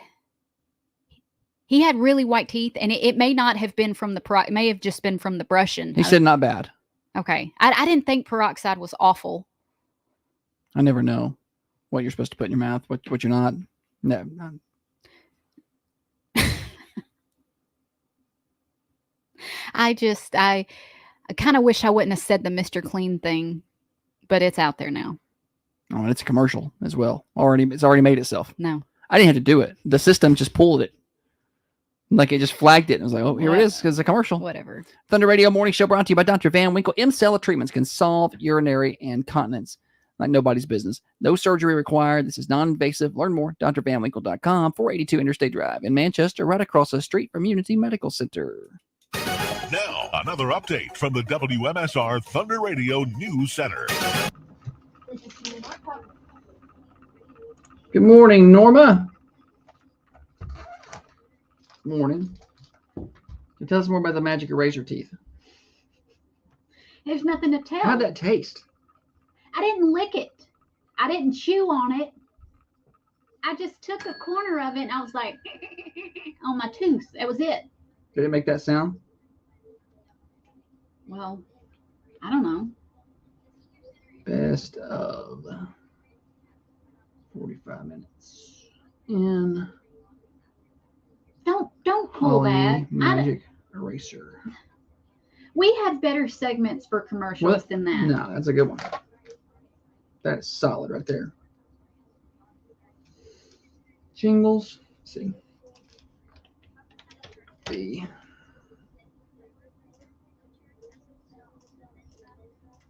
he had really white teeth, and it may not have been from it may have just been from the brushing. He said not bad. Okay. I didn't think peroxide was awful. I never know what you're supposed to put in your mouth, what you're not. No. I kind of wish I wouldn't have said the Mr. Clean thing, but it's out there now. Oh, and it's a commercial as well. It's already made itself. No. I didn't have to do it. The system just pulled it. Like it just flagged it. And it was like, oh, here it is, because it's a commercial. Whatever. Thunder Radio Morning Show brought to you by Dr. Van Winkle. M-Cella treatments can solve urinary incontinence like nobody's business. No surgery required. This is non-invasive. Learn more. drvanwinkle.com. 482 Interstate Drive in Manchester, right across the street from Unity Medical Center. Now, another update from the WMSR Thunder Radio News Center. Good morning, Norma. Good morning. So tell us more about the magic eraser teeth. There's nothing to tell. How'd that taste? I didn't lick it. I didn't chew on it. I just took a corner of it and I was like, on my tooth. That was it. Did it make that sound? Well, I don't know. Best of 45 minutes in. Don't pull that. Magic eraser. We have better segments for commercials than that. No, that's a good one. That's solid right there. Jingles. Let's see.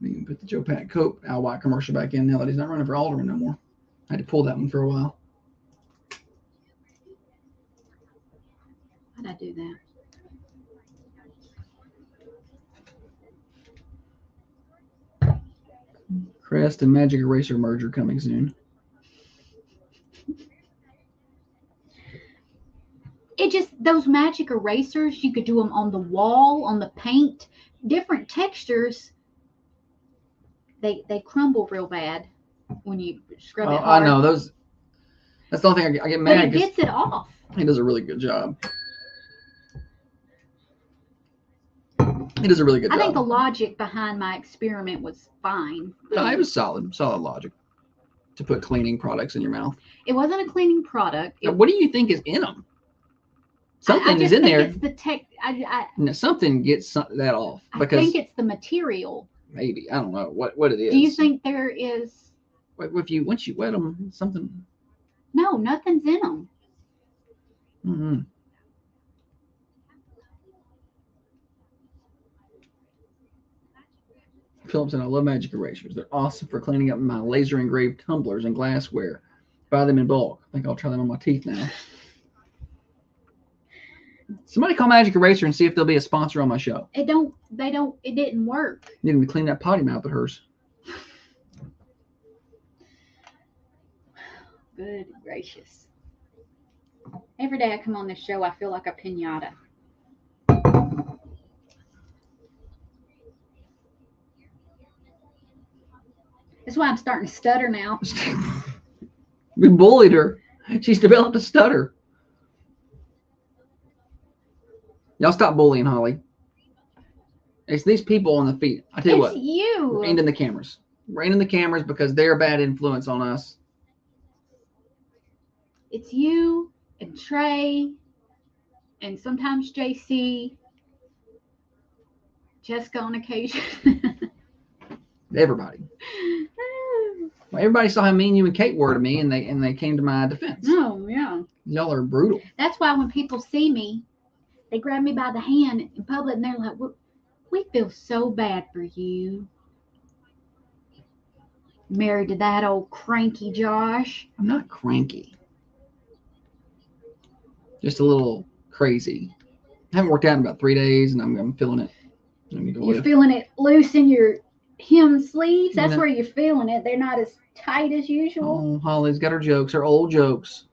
We can put the Joe Pat Cope Al White commercial back in now that he's not running for alderman no more. I had to pull that one for a while. How'd I do that? Crest and Magic Eraser merger coming soon. It just, those magic erasers, you could do them on the wall, on the paint, different textures. They crumble real bad when you scrub it hard. I know those. That's the only thing I get mad. But it gets it off. He does a really good job. He does a really good job. I think the logic behind my experiment was fine. No, it was solid logic to put cleaning products in your mouth. It wasn't a cleaning product. Now, what do you think is in them? Something is in there. It's the No, something gets that off. I think it's the material. Maybe, I don't know what it is. Do you think there is? Once you wet them, something. No, nothing's in them. Mm-hmm. Phillips and I love magic erasers. They're awesome for cleaning up my laser engraved tumblers and glassware. Buy them in bulk. I think I'll try them on my teeth now. Somebody call Magic Eraser and see if they'll be a sponsor on my show. It didn't work. You need to clean that potty mouth of hers. Good gracious. Every day I come on this show, I feel like a pinata. That's why I'm starting to stutter now. We bullied her. She's developed a stutter. Y'all stop bullying Holly. It's these people on the feet. I tell you what. It's you. Rein in the cameras. Rein in the cameras because they're a bad influence on us. It's you and Trey and sometimes JC. Jessica on occasion. Everybody. Well, everybody saw how mean you and Kate were to me, and they came to my defense. Oh, yeah. Y'all are brutal. That's why when people see me, they grab me by the hand in public, and they're like, we feel so bad for you. Married to that old cranky Josh. I'm not cranky. Just a little crazy. haven't worked out in about 3 days, and I'm feeling it. You're feeling it loose in your hem sleeves. That's No. where you're feeling it. They're not as tight as usual. Oh, Holly's got her jokes, her old jokes.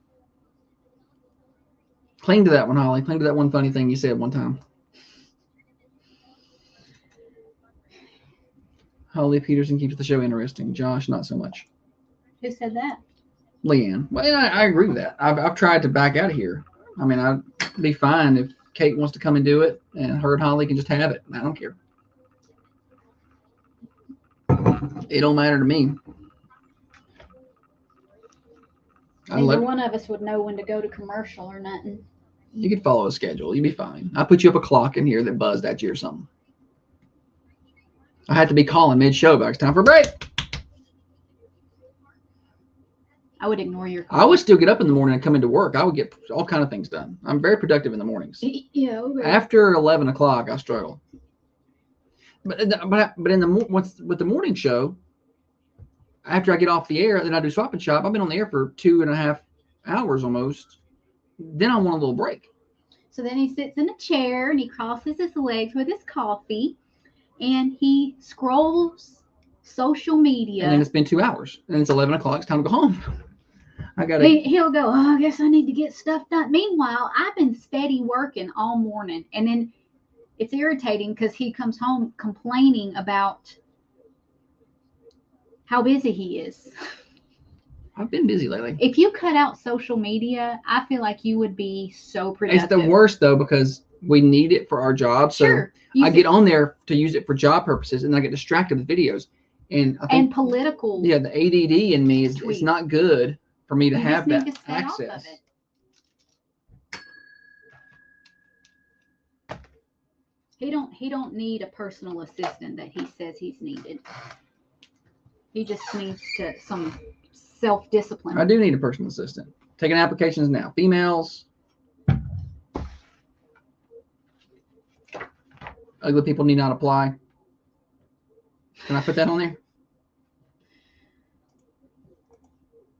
Cling to that one, Holly. Cling to that one funny thing you said one time. Holly Peterson keeps the show interesting. Josh, not so much. Who said that? Leanne. Well, I agree with that. I've tried to back out of here. I mean, I'd be fine if Kate wants to come and do it, and her and Holly can just have it. I don't care. It don't matter to me. Neither one of us would know when to go to commercial or nothing. You could follow a schedule. You'd be fine. I put you up a clock in here that buzzed at you or something. I had to be calling mid-show, but it's time for a break. I would ignore your call. I would still get up in the morning and come into work. I would get all kind of things done. I'm very productive in the mornings. Yeah. Okay. After 11 o'clock, I struggle. But in with the morning show, after I get off the air, then I do Swap and Shop. I've been on the air for 2.5 hours almost. Then I want a little break. So then he sits in a chair and he crosses his legs with his coffee, and he scrolls social media. And then it's been 2 hours, and it's 11 o'clock. It's time to go home. He'll go, oh, I guess I need to get stuff done. Meanwhile, I've been steady working all morning, and then it's irritating because he comes home complaining about how busy he is. I've been busy lately. If you cut out social media, I feel like you would be so productive. It's the worst, though, because we need it for our job. So sure. I get on there to use it for job purposes, and I get distracted with videos. And I think, and political. Yeah, the ADD in me is it's not good for me to have that access. Off of it. He don't need a personal assistant that he says he's needed. He just needs some self-discipline. I do need a personal assistant. Taking applications now. Females. Ugly people need not apply. Can I put that on there?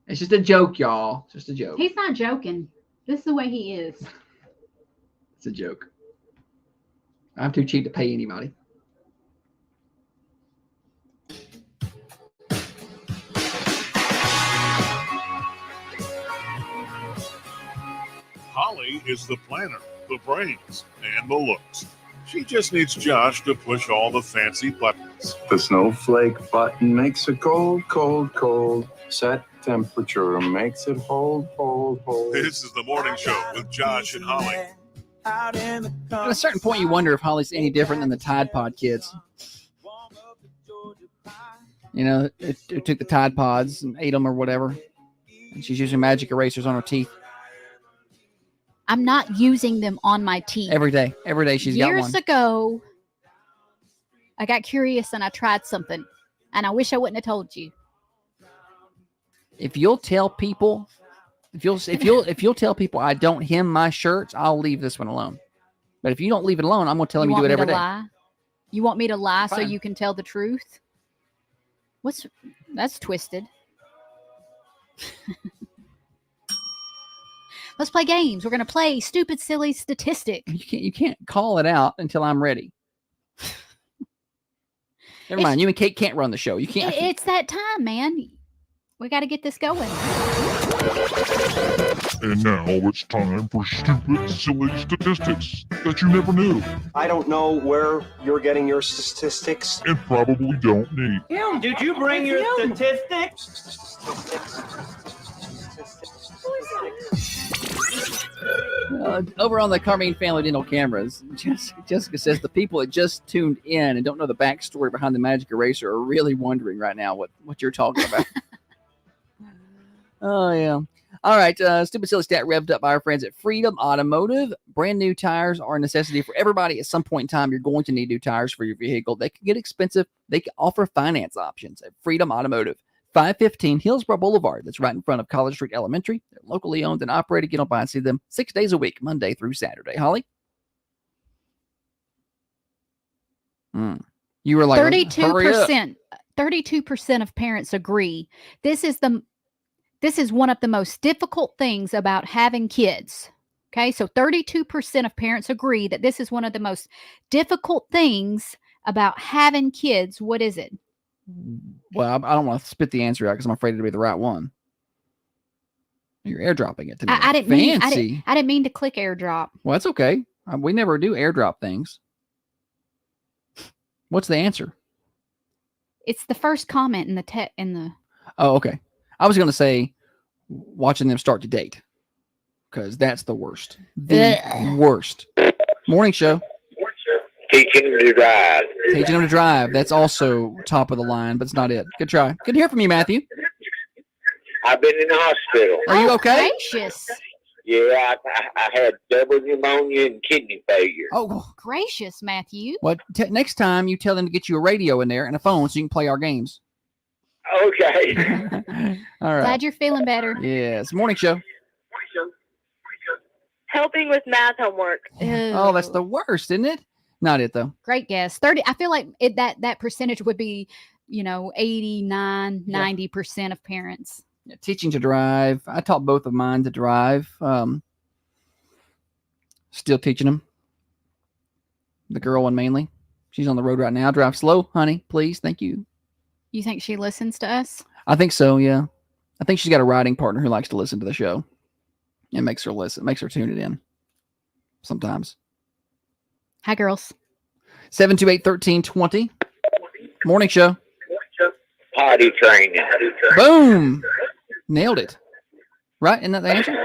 It's just a joke, y'all. It's just a joke. He's not joking. This is the way he is. It's a joke. I'm too cheap to pay anybody. Holly is the planner, the brains, and the looks. She just needs Josh to push all the fancy buttons. The snowflake button makes it cold, cold, cold. Set temperature makes it hold, hold, hold. This is the morning show with Josh and Holly. At a certain point, you wonder if Holly's any different than the Tide Pod kids. You know, it took the Tide Pods and ate them or whatever. And she's using magic erasers on her teeth. I'm not using them on my teeth. Every day she's got one. Years ago, I got curious and I tried something. And I wish I wouldn't have told you. If you'll tell people, if you'll tell people I don't hem my shirts, I'll leave this one alone. But if you don't leave it alone, I'm gonna tell them you do it every day. Lie? You want me to lie Fine. so you can tell the truth? That's twisted. Let's play games. We're gonna play stupid, silly statistics. You can't call it out until I'm ready. Never mind. You and Kate can't run the show. You can't. It's that time, man. We got to get this going. And now it's time for stupid, silly statistics that you never knew I don't know where you're getting your statistics. and probably don't need. Did you bring your statistics? Over on the Carmine Family Dental Cameras, Jessica says the people that just tuned in and don't know the backstory behind the magic eraser are really wondering right now what you're talking about. Oh, yeah. All right. Stupid Silly Stat revved up by our friends at Freedom Automotive. Brand new tires are a necessity for everybody. At some point in time, you're going to need new tires for your vehicle. They can get expensive. They can offer finance options at Freedom Automotive. 515 Hillsborough Boulevard. That's right in front of College Street Elementary. They're locally owned and operated. Get on by and see them 6 days a week, Monday through Saturday. Holly? You were like 32%. 32% of parents agree. This is one of the most difficult things about having kids. Okay, so 32% of parents agree that this is one of the most difficult things about having kids. What is it? Well, I don't want to spit the answer out because I'm afraid it'll be the right one. You're airdropping it to me. I didn't Fancy. mean I didn't mean to click airdrop. Well, that's okay. We never do airdrop things. What's the answer? It's the first comment in the Oh, okay. I was going to say watching them start to date because that's the worst. The worst. Morning show. Teaching them to drive. Teaching them to drive. That's also top of the line, but it's not it. Good try. Good to hear from you, Matthew. I've been in the hospital. Are you okay? Gracious. Yeah, I had double pneumonia and kidney failure. Oh, gracious, Matthew. Well, next time you tell them to get you a radio in there and a phone so you can play our games. Okay. All right. Glad you're feeling better. Yes. Morning show. Helping with math homework. Oh, that's the worst, isn't it? Not it though. Great guess. 30. I feel like that percentage would be, 89, 90% of parents. Yeah, teaching to drive. I taught both of mine to drive. Still teaching them. The girl one mainly. She's on the road right now. Drive slow, honey, please. Thank you. You think she listens to us? I think so, yeah. I think she's got a riding partner who likes to listen to the show. It makes her listen, makes her tune it in sometimes. Hi, girls. 728-1320. Morning show. Potty training. Boom. Nailed it. Right? Isn't that the answer?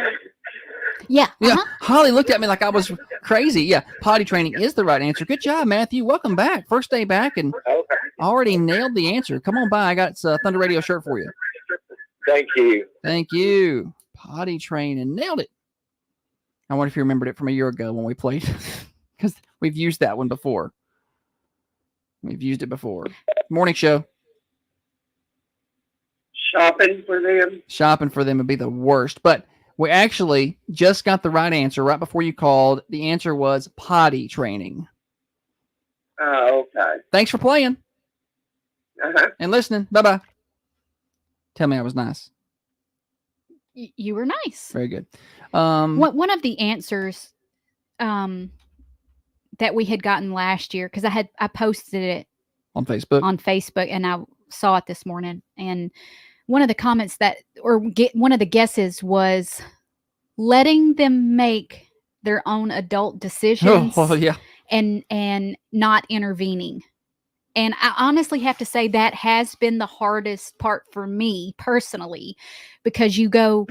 Yeah. Yeah. Holly looked at me like I was crazy. Yeah. Potty training is the right answer. Good job, Matthew. Welcome back. First day back and already nailed the answer. Come on by. I got a Thunder Radio shirt for you. Thank you. Thank you. Potty training. Nailed it. I wonder if you remembered it from a year ago when we played because we've used that one before. We've used it before. Morning show. Shopping for them. Shopping for them would be the worst. But we actually just got the right answer right before you called. The answer was potty training. Oh, okay. Thanks for playing Uh-huh. and listening. Bye-bye. Tell me I was nice. You were nice. Very good. One of the answers that we had gotten last year, because I posted it on Facebook and I saw it this morning, and one of the comments one of the guesses was letting them make their own adult decisions and not intervening. And I honestly have to say that has been the hardest part for me personally, because you go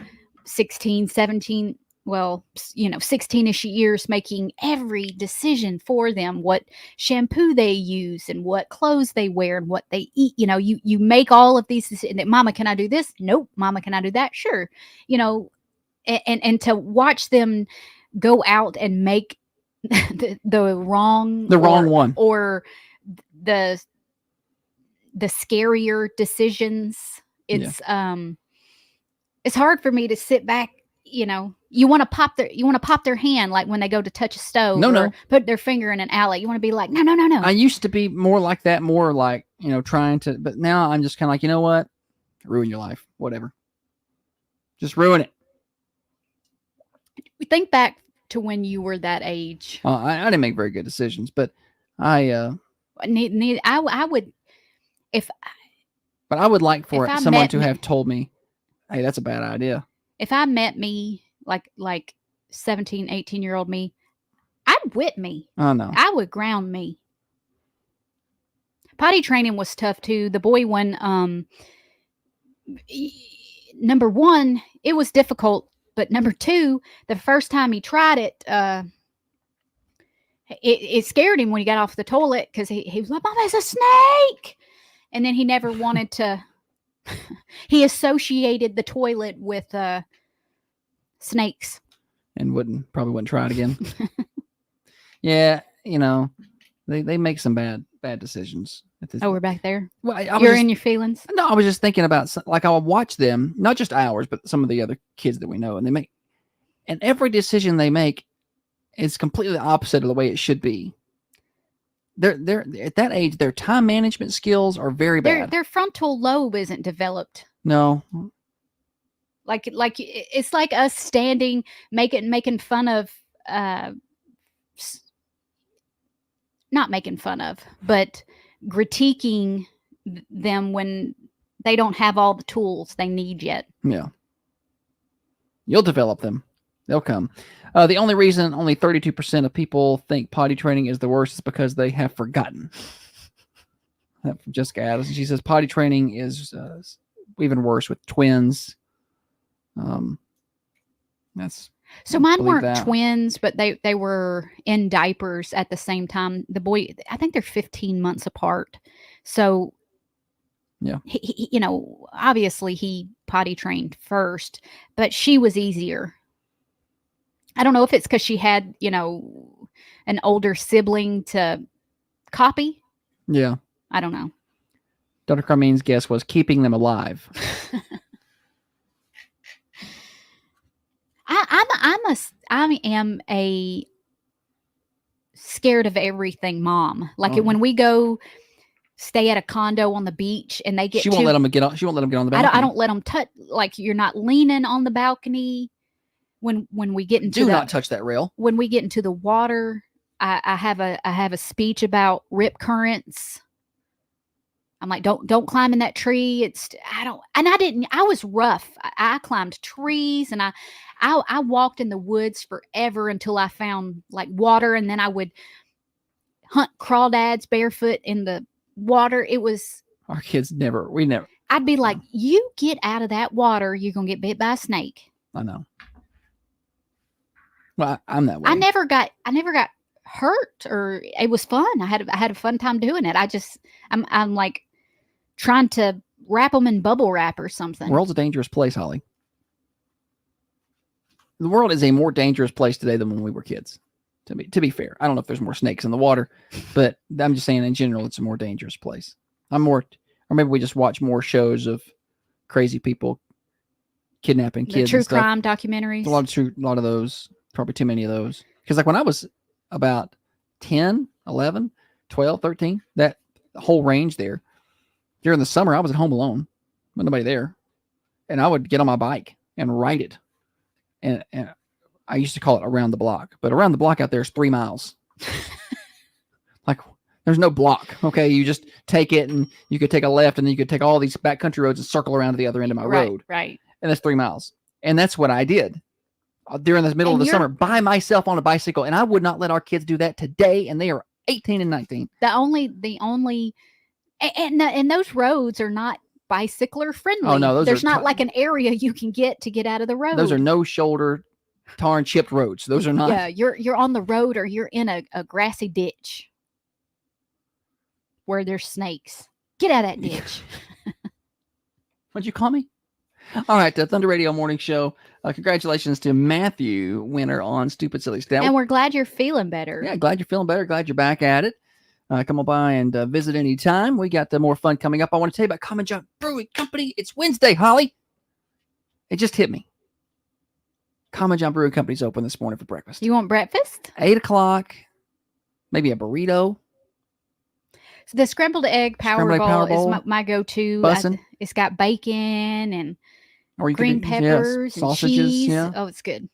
16, 17, 16-ish years making every decision for them, what shampoo they use and what clothes they wear and what they eat. You make all of these decisions. Mama, can I do this? Nope. Mama, can I do that? Sure. And to watch them go out and make the wrong one or the scarier decisions. It's hard for me to sit back. You want to pop their hand, like when they go to touch a stove or put their finger in an alley. You want to be like, no. I used to be more like that, more like, trying to, but now I'm just kind of like, you know what? Ruin your life. Whatever. Just ruin it. Think back to when you were that age. I didn't make very good decisions, but I would, but I would like for someone to have told me, hey, that's a bad idea. If I met me like 17, 18-year-old me, I'd whip me. Oh, no. I would ground me. Potty training was tough too. The boy one, number one, it was difficult, but number two, the first time he tried it, it scared him when he got off the toilet because he was like, Mom, there's a snake. And then he never wanted to. He associated the toilet with snakes. And probably wouldn't try it again. Yeah, they make some bad decisions. We're back there. Well, you're in your feelings. No, I was just thinking about, like, I'll watch them, not just ours, but some of the other kids that we know, and every decision they make is completely the opposite of the way it should be. They're at that age, their time management skills are very bad. Their frontal lobe isn't developed. No. it's like us standing, making fun of, not making fun of, but critiquing them when they don't have all the tools they need yet. Yeah. You'll develop them. They'll come. The only reason only 32% of people think potty training is the worst is because they have forgotten. That from Jessica Addison. She says potty training is even worse with twins. That's so mine weren't twins, but they were in diapers at the same time. The boy, I think they're 15 months apart. So yeah, he obviously he potty trained first, but she was easier. I don't know if it's because she had, an older sibling to copy. Yeah. I don't know. Dr. Carmine's guess was keeping them alive. I am a scared of everything mom. Like when we go stay at a condo on the beach and they get she won't let them get on. She won't let them get on the balcony. I don't let them touch. Like you're not leaning on the balcony when we get into. Do not touch that rail. When we get into the water, I have a speech about rip currents. I'm like, don't climb in that tree. I was rough. I climbed trees and I walked in the woods forever until I found like water, and then I would hunt crawdads barefoot in the water. It was our kids never. I'd be like, you get out of that water, you're gonna get bit by a snake. I know. Well, I'm that way. I never got hurt, or it was fun. I had a fun time doing it. I'm like trying to wrap them in bubble wrap or something. The world's a dangerous place, Holly. The world is a more dangerous place today than when we were kids. To be fair, I don't know if there's more snakes in the water, but I'm just saying in general, it's a more dangerous place. Or maybe we just watch more shows of crazy people kidnapping kids. The true and stuff. crime documentaries. A lot of those. Probably too many of those. Because like when I was about 10, 11, 12, 13, that whole range there, during the summer, I was at home alone. With nobody there. And I would get on my bike and ride it. And I used to call it around the block. But around the block out there is 3 miles. Like, there's no block. Okay, you just take it and you could take a left and then you could take all these backcountry roads and circle around to the other end of my road. Right. And that's 3 miles. And that's what I did during the middle of the summer by myself on a bicycle. And I would not let our kids do that today. And they are 18 and 19. The only and those roads are not bicycler friendly. Oh no, there's not like an area you can get out of the road. Those are no shoulder tar and chipped roads. Those are not. Yeah, you're on the road or you're in a grassy ditch where there's snakes. Get out of that ditch. What'd you call me? All right, the Thunder Radio Morning Show. Congratulations to Matthew, winner on Stupid Silly Stat. And we're glad you're feeling better. Yeah, glad you're feeling better. Glad you're back at it. Come on by and visit anytime. We got more fun coming up. I want to tell you about Common Jump Brewing Company. It's Wednesday, Holly. It just hit me. Common Jump Brewing Company's open this morning for breakfast. You want breakfast? 8 o'clock. Maybe a burrito. So the scrambled egg power bowl is my go-to. It's got bacon and green peppers and sausages, cheese. Yeah. Oh, it's good.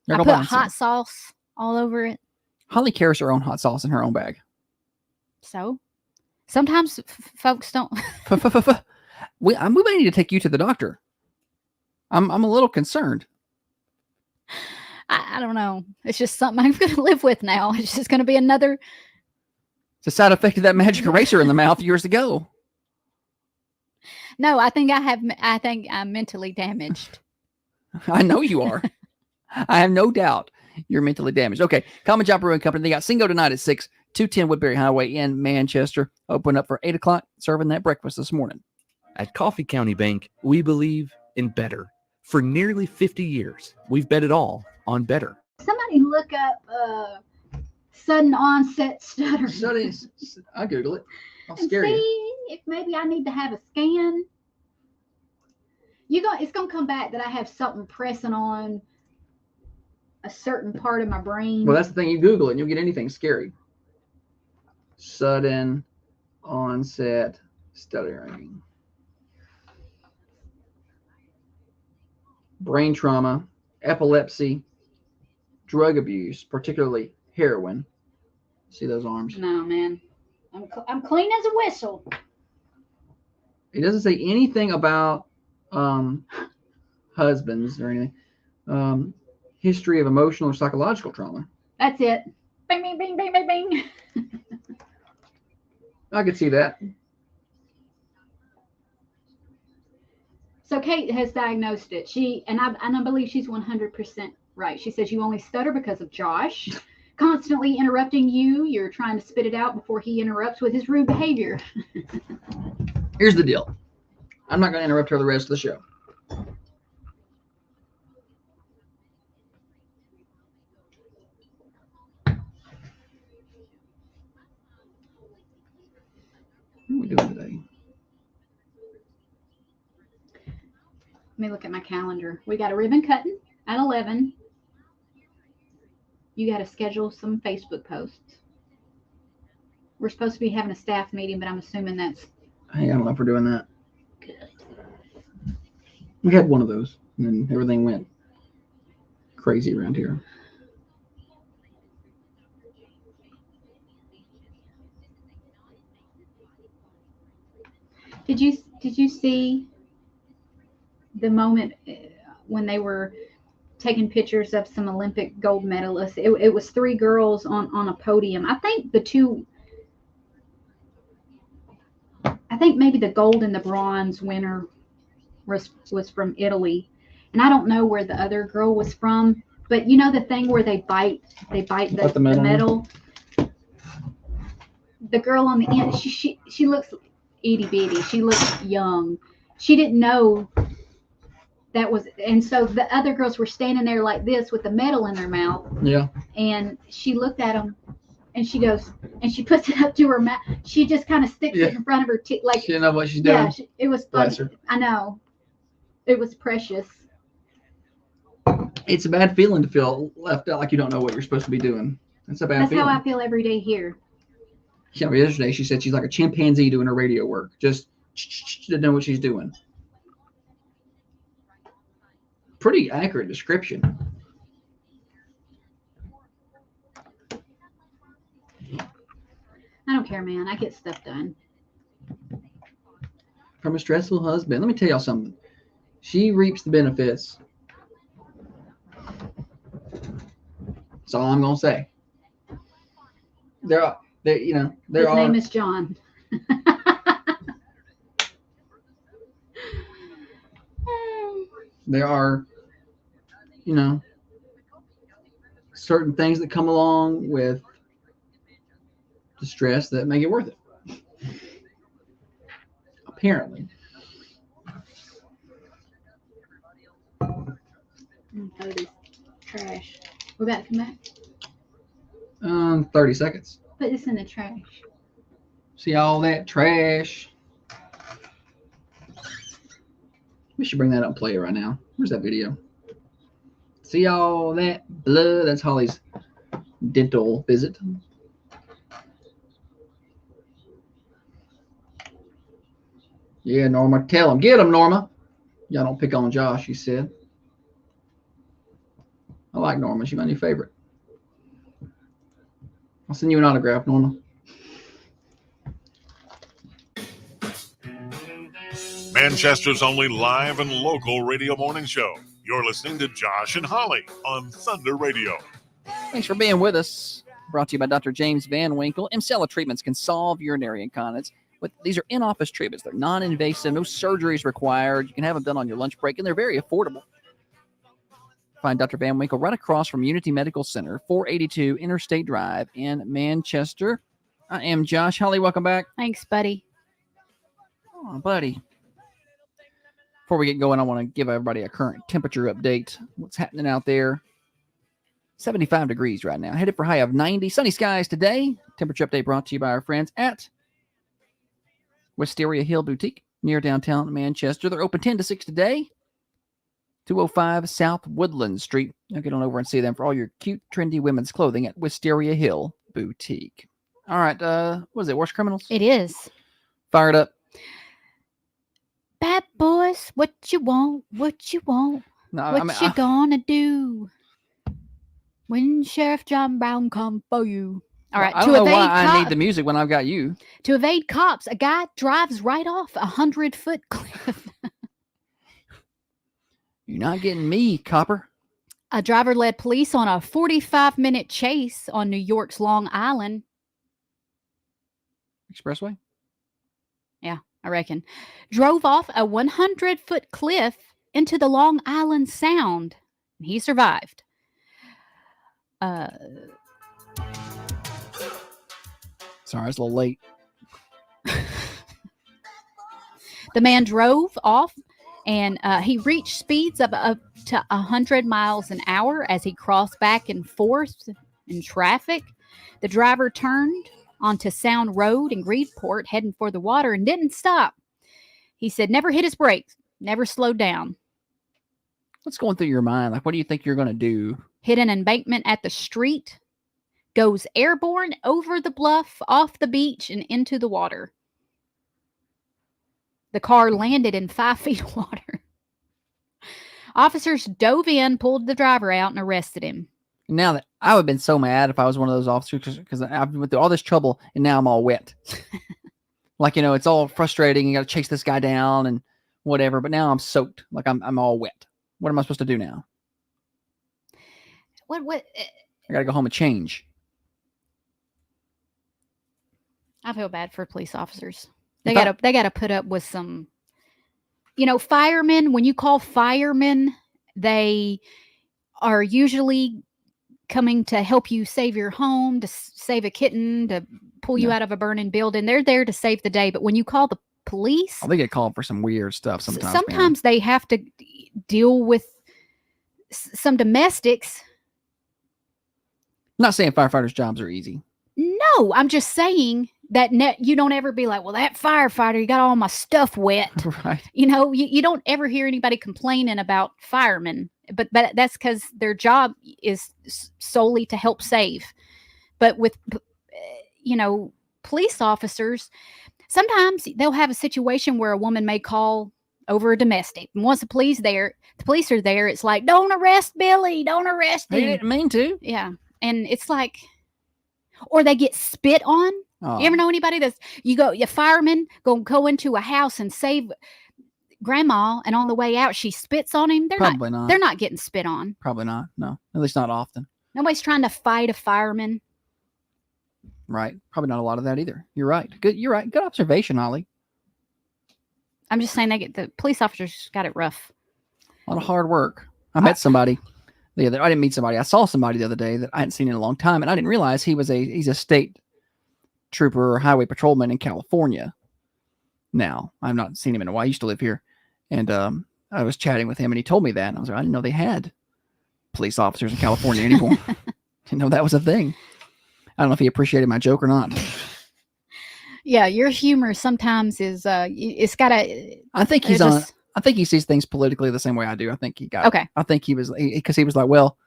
I put hot sauce all over it. Holly carries her own hot sauce in her own bag. So sometimes folks don't. We may need to take you to the doctor. I'm a little concerned. I don't know. It's just something I'm going to live with now. It's just going to be another. It's a side effect of that magic eraser in the mouth years ago. No, I think I'm mentally damaged. I know you are. I have no doubt you're mentally damaged. Okay. Common Jump Brewing Company. They got Singo tonight at 6, 210 Woodbury Highway in Manchester. Open up for 8 o'clock, serving that breakfast this morning. At Coffee County Bank, we believe in better. For nearly 50 years, we've bet it all on better. Somebody look up sudden onset stuttering. I'll Google it. I'll and scare see you. if maybe I need to have a scan. It's gonna come back that I have something pressing on a certain part of my brain. Well, that's the thing. You Google it and you'll get anything scary. Sudden onset stuttering. brain trauma, epilepsy, drug abuse, particularly heroin. See those arms? No, man. I'm clean as a whistle. It doesn't say anything about husbands or anything. History of emotional or psychological trauma. That's it. Bing, bing, bing, bing, bing, bing. I could see that. So Kate has diagnosed it. I believe she's 100% right. She says you only stutter because of Josh constantly interrupting you. You're trying to spit it out before he interrupts with his rude behavior. Here's the deal. I'm not going to interrupt her the rest of the show. What are we doing today? Let me look at my calendar. We got a ribbon cutting at 11. You got to schedule some Facebook posts. We're supposed to be having a staff meeting, but I'm assuming that's... Hey, I don't know if we're doing that. Good. We had one of those, and then everything went crazy around here. Did you see the moment when they were taking pictures of some Olympic gold medalists? It was 3 girls on a podium. I think maybe the gold and the bronze winner was from Italy, and I don't know where the other girl was from. But you know the thing where they bite the metal. The girl on the end, she looks itty bitty. She looks young. She didn't know that was, and so the other girls were standing there like this with the medal in their mouth. Yeah. And she looked at them, and she goes, and she puts it up to her mouth. She just kind of sticks it in front of her teeth, like she didn't know what she's doing. Yeah, it was funny. I know, it was precious. It's a bad feeling to feel left out, like you don't know what you're supposed to be doing. That's a bad feeling. That's how I feel every day here. Yesterday she said she's like a chimpanzee doing her radio work. Just didn't know what she's doing. Pretty accurate description. I don't care, man. I get stuff done. From a stressful husband. Let me tell y'all something. She reaps the benefits. That's all I'm gonna say. His name is John. There are, certain things that come along with the stress that make it worth it. Apparently. Throw this trash. We're about to come back. 30 seconds. Put this in the trash. See all that trash? We should bring that up and play it right now. Where's that video? See all that blood? That's Holly's dental visit. Yeah, Norma. Tell him. Get him, Norma. Y'all don't pick on Josh, she said. I like Norma. She's my new favorite. I'll send you an autograph, Norma. Manchester's only live and local radio morning show. You're listening to Josh and Holly on Thunder Radio. Thanks for being with us. Brought to you by Dr. James Van Winkle. Emcella treatments can solve urinary incontinence. These are in-office treatments. They're non-invasive, no surgeries required. You can have them done on your lunch break, and they're very affordable. Find Dr. Van Winkle right across from Unity Medical Center, 482 Interstate Drive in Manchester. I am Josh. Holly, welcome back. Thanks, buddy. Oh, buddy. Before we get going, I want to give everybody a current temperature update. What's happening out there? 75 degrees right now. Headed for a high of 90. Sunny skies today. Temperature update brought to you by our friends at Wisteria Hill Boutique near downtown Manchester. They're open 10 to 6 today. 205 South Woodland Street. You'll get on over and see them for all your cute, trendy women's clothing at Wisteria Hill Boutique. All right. What is it? Worst Criminals? It is. Fire it up. Bad boys, what you want? What you want? No, What you gonna do when Sheriff John Brown come for you? All right. I don't know why I need the music when I've got you. To evade cops, a guy drives right off a 100-foot cliff. You're not getting me, copper. A driver led police on a 45-minute chase on New York's Long Island Expressway? Yeah, I reckon. Drove off a 100-foot cliff into the Long Island Sound. He survived. Sorry, it's a little late. The man drove off, and he reached speeds of up to 100 miles an hour as he crossed back and forth in traffic. The driver turned onto Sound Road in Greedport, heading for the water, and didn't stop. He said never hit his brakes, never slowed down. What's going through your mind? Like, what do you think you're going to do? Hit an embankment at the street, goes airborne over the bluff, off the beach, and into the water. The car landed in 5 feet of water. Officers dove in, pulled the driver out, and arrested him. Now that I would have been so mad if I was one of those officers because I've been through all this trouble and now I'm all wet. Like, you know, it's all frustrating. You got to chase this guy down and whatever. But now I'm soaked. Like I'm all wet. What am I supposed to do now? What? I got to go home and change. I feel bad for police officers. They gotta put up with some, firemen. When you call firemen, they are usually coming to help you save your home, to save a kitten, to pull you out of a burning building. They're there to save the day. But when you call the police, they get called for some weird stuff sometimes. Sometimes they have to deal with some domestics. I'm not saying firefighters' jobs are easy. No, I'm just saying that you don't ever be like, well, that firefighter, you got all my stuff wet. Right. You don't ever hear anybody complaining about firemen, but that's because their job is solely to help save. But with, police officers, sometimes they'll have a situation where a woman may call over a domestic. And once the police are there, it's like, don't arrest Billy, don't arrest him. They didn't mean to. Yeah. And it's like, or they get spit on. Oh. You ever know anybody your fireman go into a house and save grandma, and on the way out she spits on him? Probably not. They're not getting spit on. Probably not. No, at least not often. Nobody's trying to fight a fireman. Right. Probably not a lot of that either. You're right. Good. You're right. Good observation, Ollie. I'm just saying the police officers got it rough. A lot of hard work. I met somebody I didn't meet somebody. I saw somebody the other day that I hadn't seen in a long time, and I didn't realize he's a state trooper or highway patrolman in California. Now, I've not seen him in a while. I used to live here. And I was chatting with him, and he told me that. And I was like, I didn't know they had police officers in California anymore. Didn't know that was a thing. I don't know if he appreciated my joke or not. Yeah, your humor sometimes is it's got a. I think he's on. I think he sees things politically the same way I do. I think he got. Okay. I think he was because he was like, well,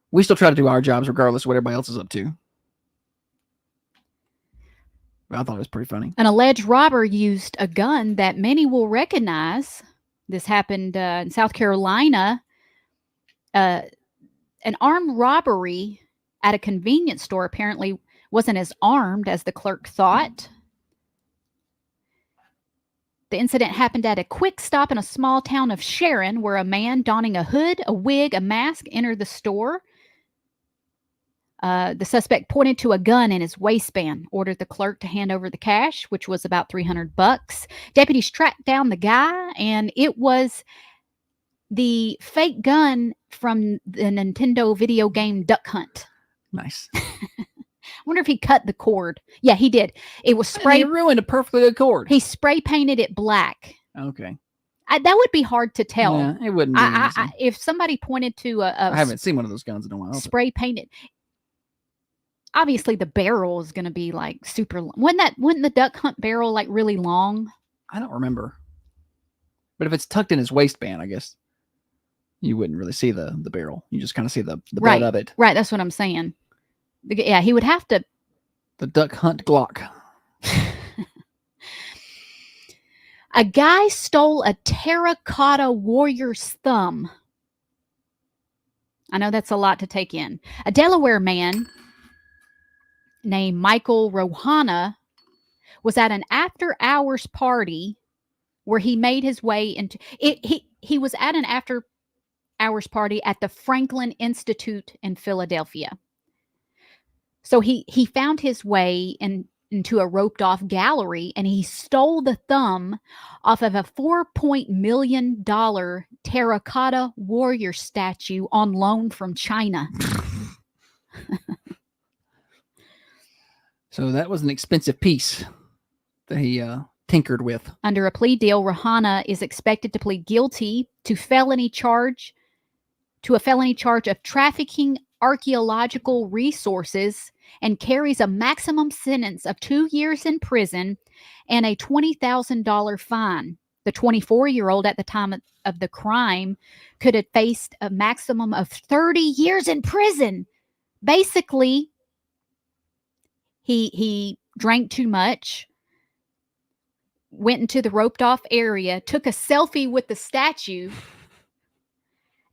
we still try to do our jobs regardless of what everybody else is up to. I thought it was pretty funny. An alleged robber used a gun that many will recognize. This happened in South Carolina. An armed robbery at a convenience store apparently wasn't as armed as the clerk thought. The incident happened at a quick stop in a small town of Sharon, where a man donning a hood, a wig, a mask entered the store. The suspect pointed to a gun in his waistband, ordered the clerk to hand over the cash, which was about $300. Deputies tracked down the guy, and it was the fake gun from the Nintendo video game Duck Hunt. Nice. I wonder if he cut the cord. Yeah, he did. It was spray. He ruined a perfectly good cord. He spray painted it black. Okay. That would be hard to tell. Yeah, it wouldn't be easy. If somebody pointed to I haven't seen one of those guns in a while. Spray painted. Obviously, the barrel is going to be like super long. Wasn't the Duck Hunt barrel like really long? I don't remember. But if it's tucked in his waistband, I guess you wouldn't really see the barrel. You just kind of see the butt of it. Right. That's what I'm saying. Yeah, he would have to. The Duck Hunt Glock. A guy stole a terracotta warrior's thumb I know that's a lot to take in. A Delaware man named Michael Rohana was at an after-hours party where he made his way into it. He was at an after-hours party at the Franklin Institute in Philadelphia. So he found his way into a roped-off gallery, and he stole the thumb off of a $4 million terracotta warrior statue on loan from China. So that was an expensive piece that he tinkered with. Under a plea deal, Rahana is expected to plead guilty to a felony charge of trafficking archaeological resources and carries a maximum sentence of 2 years in prison and a $20,000 fine. The 24-year-old at the time of the crime could have faced a maximum of 30 years in prison. Basically, he drank too much, went into the roped off area, took a selfie with the statue,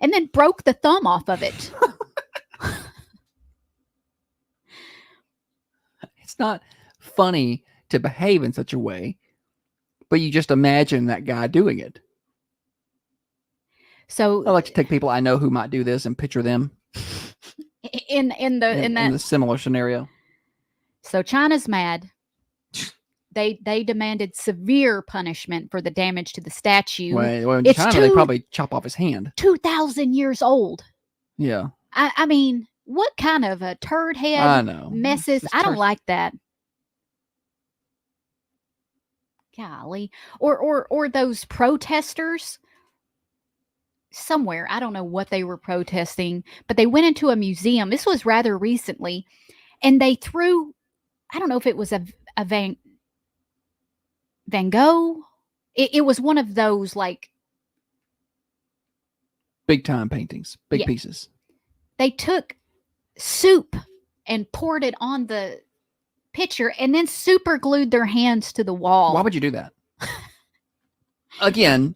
and then broke the thumb off of it. It's not funny to behave in such a way, but you just imagine that guy doing it. So I like to take people I know who might do this and picture them in the similar scenario. So China's mad. They demanded severe punishment for the damage to the statue. Well, in It's China, they probably chop off his hand. 2,000 years old. Yeah. I mean, what kind of a turd head I know. messes? I don't like that. Golly. Or those protesters somewhere. I don't know what they were protesting, but they went into a museum. This was rather recently, and they threw, I don't know if it was a Van Gogh. It was one of those like big time paintings, big pieces. They took soup and poured it on the picture and then super glued their hands to the wall. Why would you do that? Again,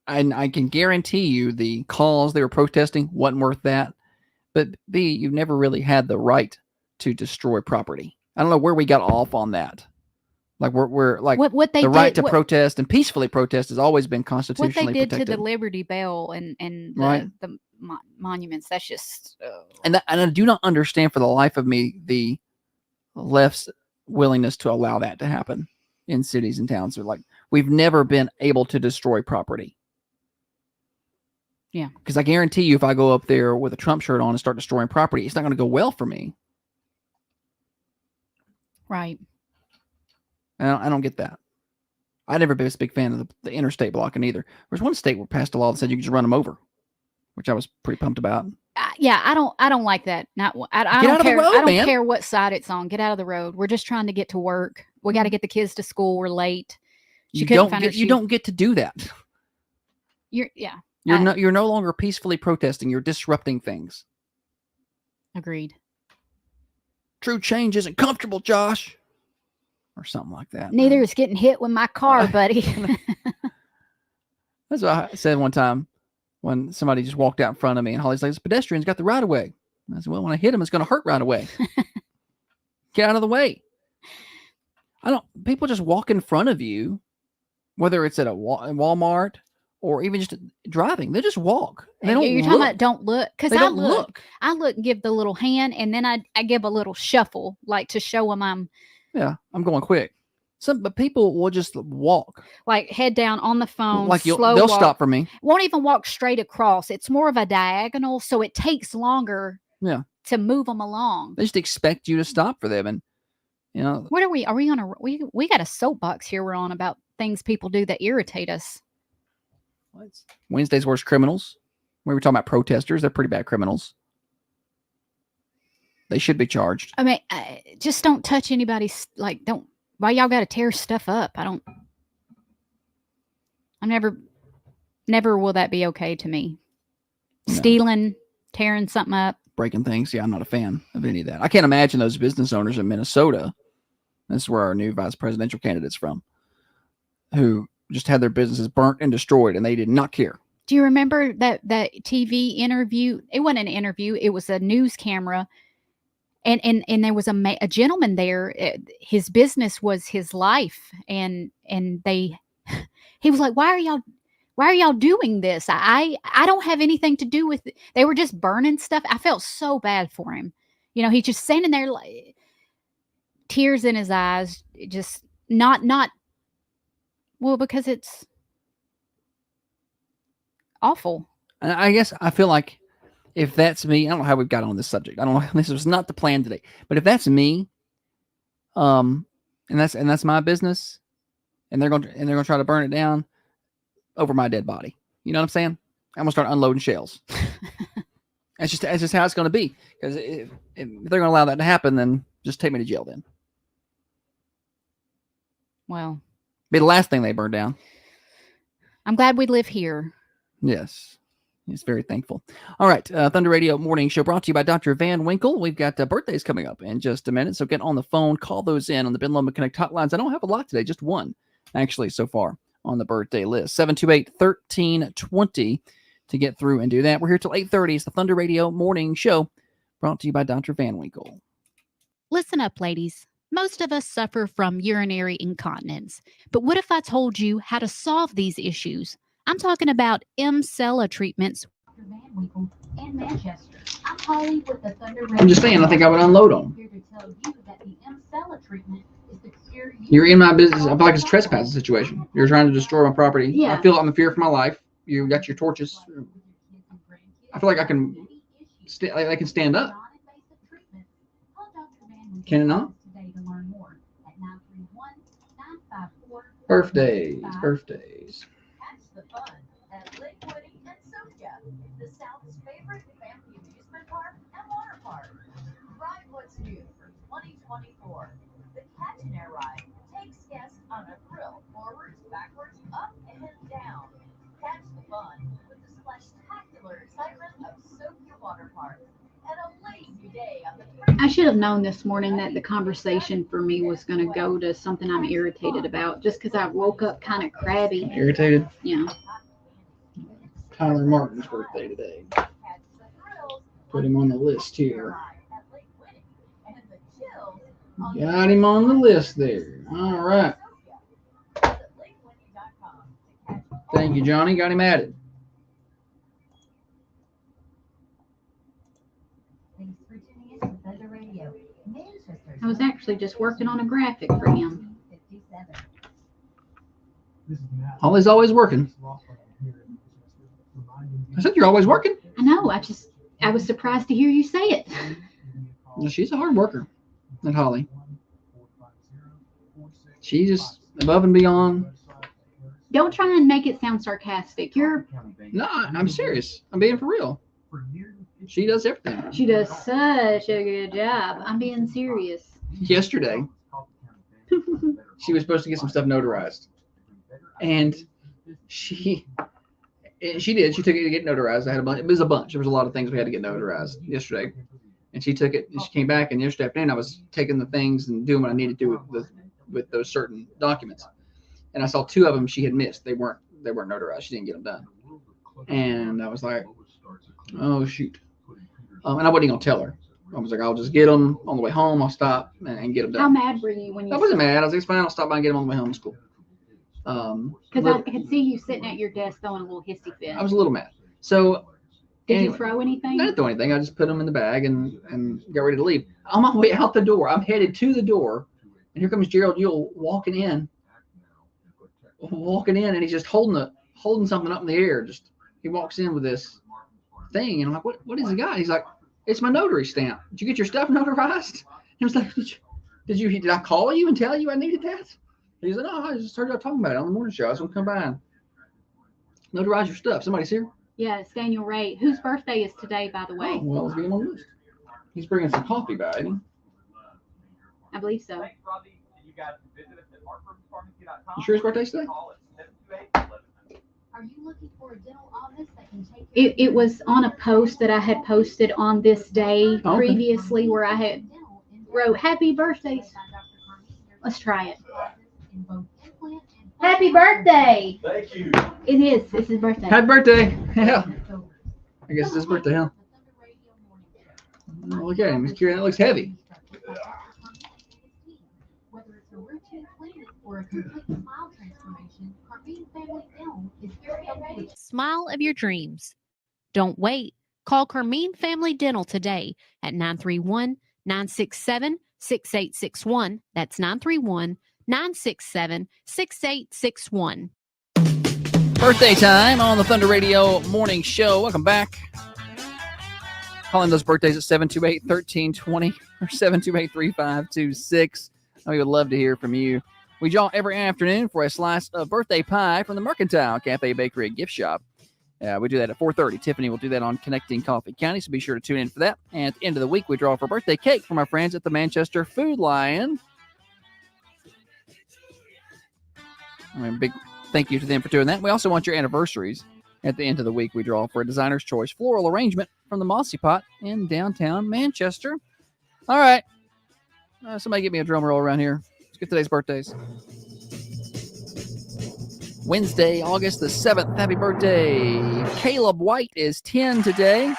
I can guarantee you the cause they were protesting wasn't worth that. But B, you've never really had the right to destroy property. I don't know where we got off on that. Like we're like what they the right did, to protest and peacefully protest has always been constitutionally what they did protected. to the Liberty Bell and Right. the monuments. That's just And I do not understand for the life of me the left's willingness to allow that to happen in cities and towns. They're like, we've never been able to destroy property. Yeah. Because I guarantee you, if I go up there with a Trump shirt on and start destroying property, it's not going to go well for me. right. I don't get that. I've never been a big fan of the interstate blocking either. There's one state where passed a law that said you could just run them over, which I was pretty pumped about. Yeah, I don't like that. I Get don't out of the care. road, I don't man. care what side it's on. Get out of the road. We're just trying to get to work. We got to get the kids to school. We're late. She couldn't find her You shoe. don't get to do that. You're You're no longer peacefully protesting. You're disrupting things. agreed. True change isn't comfortable, Josh. Or something like that. Neither is getting hit with my car, buddy. That's what I said one time when somebody just walked out in front of me and Holly's like, this pedestrian's got the right of way. And I said, well, when I hit him, it's going to hurt right away. Get out of the way. People just walk in front of you, whether it's at a Walmart or even just driving. They just walk. They don't You're look. talking about don't look. Because They I don't look. I look and give the little hand, and then I give a little shuffle, like to show them I'm I'm going quick. But people will just walk. like head down on the phone. Like slow they'll walk. stop for me. Won't even walk straight across. It's more of a diagonal, so it takes longer Yeah. to move them along. They just expect you to stop for them. And, What are we? Are we on a? We got a soapbox here. We're on about things people do that irritate us. Wednesday's worst criminals. We were talking about protesters. They're pretty bad criminals. They should be charged. I mean, just don't touch anybody's. Like, don't. Why y'all got to tear stuff up? I'm never will that be okay to me. No. Stealing, tearing something up. Breaking things. Yeah, I'm not a fan of any of that. I can't imagine those business owners in Minnesota. This is where our new vice presidential candidate's from. Who just had their businesses burnt and destroyed, and they did not care. Do you remember that TV interview? It wasn't an interview. It was a news camera. And there was a gentleman there. His business was his life. And he was like, why are y'all doing this? I don't have anything to do with it. They were just burning stuff. I felt so bad for him. You know, he's just standing there, like, tears in his eyes, just not well, because it's awful. And I guess I feel like if that's me, I don't know how we've got on this subject. I don't know. This was not the plan today. But if that's me, and that's my business, and they're gonna try to burn it down over my dead body. You know what I'm saying? I'm gonna start unloading shells. That's just how it's gonna be. Because if they're gonna allow that to happen, then just take me to jail. Then, well, be the last thing they burn down. I'm glad we live here. Yes. He's very thankful. All right. Thunder Radio Morning Show brought to you by Dr. Van Winkle. We've got birthdays coming up in just a minute. So get on the phone, call those in on the Ben Lomond Connect hotlines. I don't have a lot today, just one actually so far on the birthday list. 728-1320 to get through and do that. We're here till 8:30. It's the Thunder Radio Morning Show brought to you by Dr. Van Winkle. Listen up, ladies. Most of us suffer from urinary incontinence. But what if I told you how to solve these issues? I'm talking about Emcella treatments. And Manchester. I'm Holly with the Thunder Radio. I'm just saying, I think I would unload on them. Here to tell you that the Emcella treatment is the cure You're in my business. I feel like it's a trespassing situation. You're trying to destroy my property. Yeah. I feel I'm in fear for my life. You got your torches. I feel like I can stand up. Can it not? Birthdays. Catch the fun at Lake Woody and Sophia, the South's favorite family amusement park and water park. Ride what's new for 2024. The Catch and Air Ride takes guests on a thrill forwards, backwards, up, and down. Catch the fun with the splash-tacular excitement of Sophia Water Park. And a lazy day on the I should have known this morning that the conversation for me was going to go to something I'm irritated about just because I woke up kind of crabby. Irritated? Yeah. Tyler Martin's birthday today. Put him on the list here. Got him on the list there. All right. Thank you, Johnny. Got him added. I was actually just working on a graphic for him. Holly's always working. I said you're always working. I know. I was surprised to hear you say it. Well, she's a hard worker, that Holly. She's just above and beyond. Don't try and make it sound sarcastic. No, I'm serious. I'm being for real. She does everything. She does such a good job. I'm being serious. Yesterday, she was supposed to get some stuff notarized, and she did. She took it to get notarized. I had a bunch. It was a bunch. There was a lot of things we had to get notarized yesterday, and she took it. And she came back, and yesterday afternoon I was taking the things and doing what I needed to do with those certain documents, and I saw two of them she had missed. They weren't notarized. She didn't get them done, and I was like, oh shoot. And I wasn't gonna tell her. I was like, I'll just get them on the way home. I'll stop and get them done. How mad were you when you? I wasn't mad. I was like, it's fine. I'll stop by and get them on the way home from school. Because I could see you sitting at your desk throwing a little hissy fit. I was a little mad. So did you throw anything? I didn't throw anything. I just put them in the bag and got ready to leave. On my way out the door, I'm headed to the door, and here comes Gerald Yule walking in, and he's just holding something up in the air. Just he walks in with this thing, and I'm like, what is he got? He's like, it's my notary stamp. Did you get your stuff notarized? And I was like, did I call you and tell you I needed that? He's like, no, I just heard y'all talking about it on the morning show. I was gonna come by and notarize your stuff. Somebody's here? Yeah, it's Daniel Ray, whose birthday is today, by the way. Oh, well, let's get him on the list. He's bringing some coffee by, isn't he? I believe so. You sure his birthday's today? Are you looking for a dental office that can take It was on a post that I had posted on this day previously where I had wrote happy birthdays. Let's try it. in both implant and Happy birthday. Thank you. It is. It's his birthday. Happy birthday. Yeah. I guess it's his birthday, huh? Oh, look at him. He's carrying that. Looks heavy. Whether it's a routine cleaning or a complete smile transformation, Carvine Family Dental is here to help with Smile of your dreams. Don't wait. Call Carmine Family Dental today at 931-967-6861. That's 931-967-6861. Birthday time on the Thunder Radio Morning Show. Welcome back. Calling those birthdays at 728-1320 or 728-3526. We would love to hear from you. We draw every afternoon for a slice of birthday pie from the Mercantile Cafe Bakery and Gift Shop. We do that at 4:30. Tiffany will do that on Connecting Coffee County, so be sure to tune in for that. And at the end of the week, we draw for birthday cake from our friends at the Manchester Food Lion. Big thank you to them for doing that. We also want your anniversaries. At the end of the week, we draw for a designer's choice floral arrangement from the Mossy Pot in downtown Manchester. All right. Somebody give me a drum roll around here. Let's get today's birthdays. Wednesday, August the 7th. Happy birthday. Caleb White is 10 today.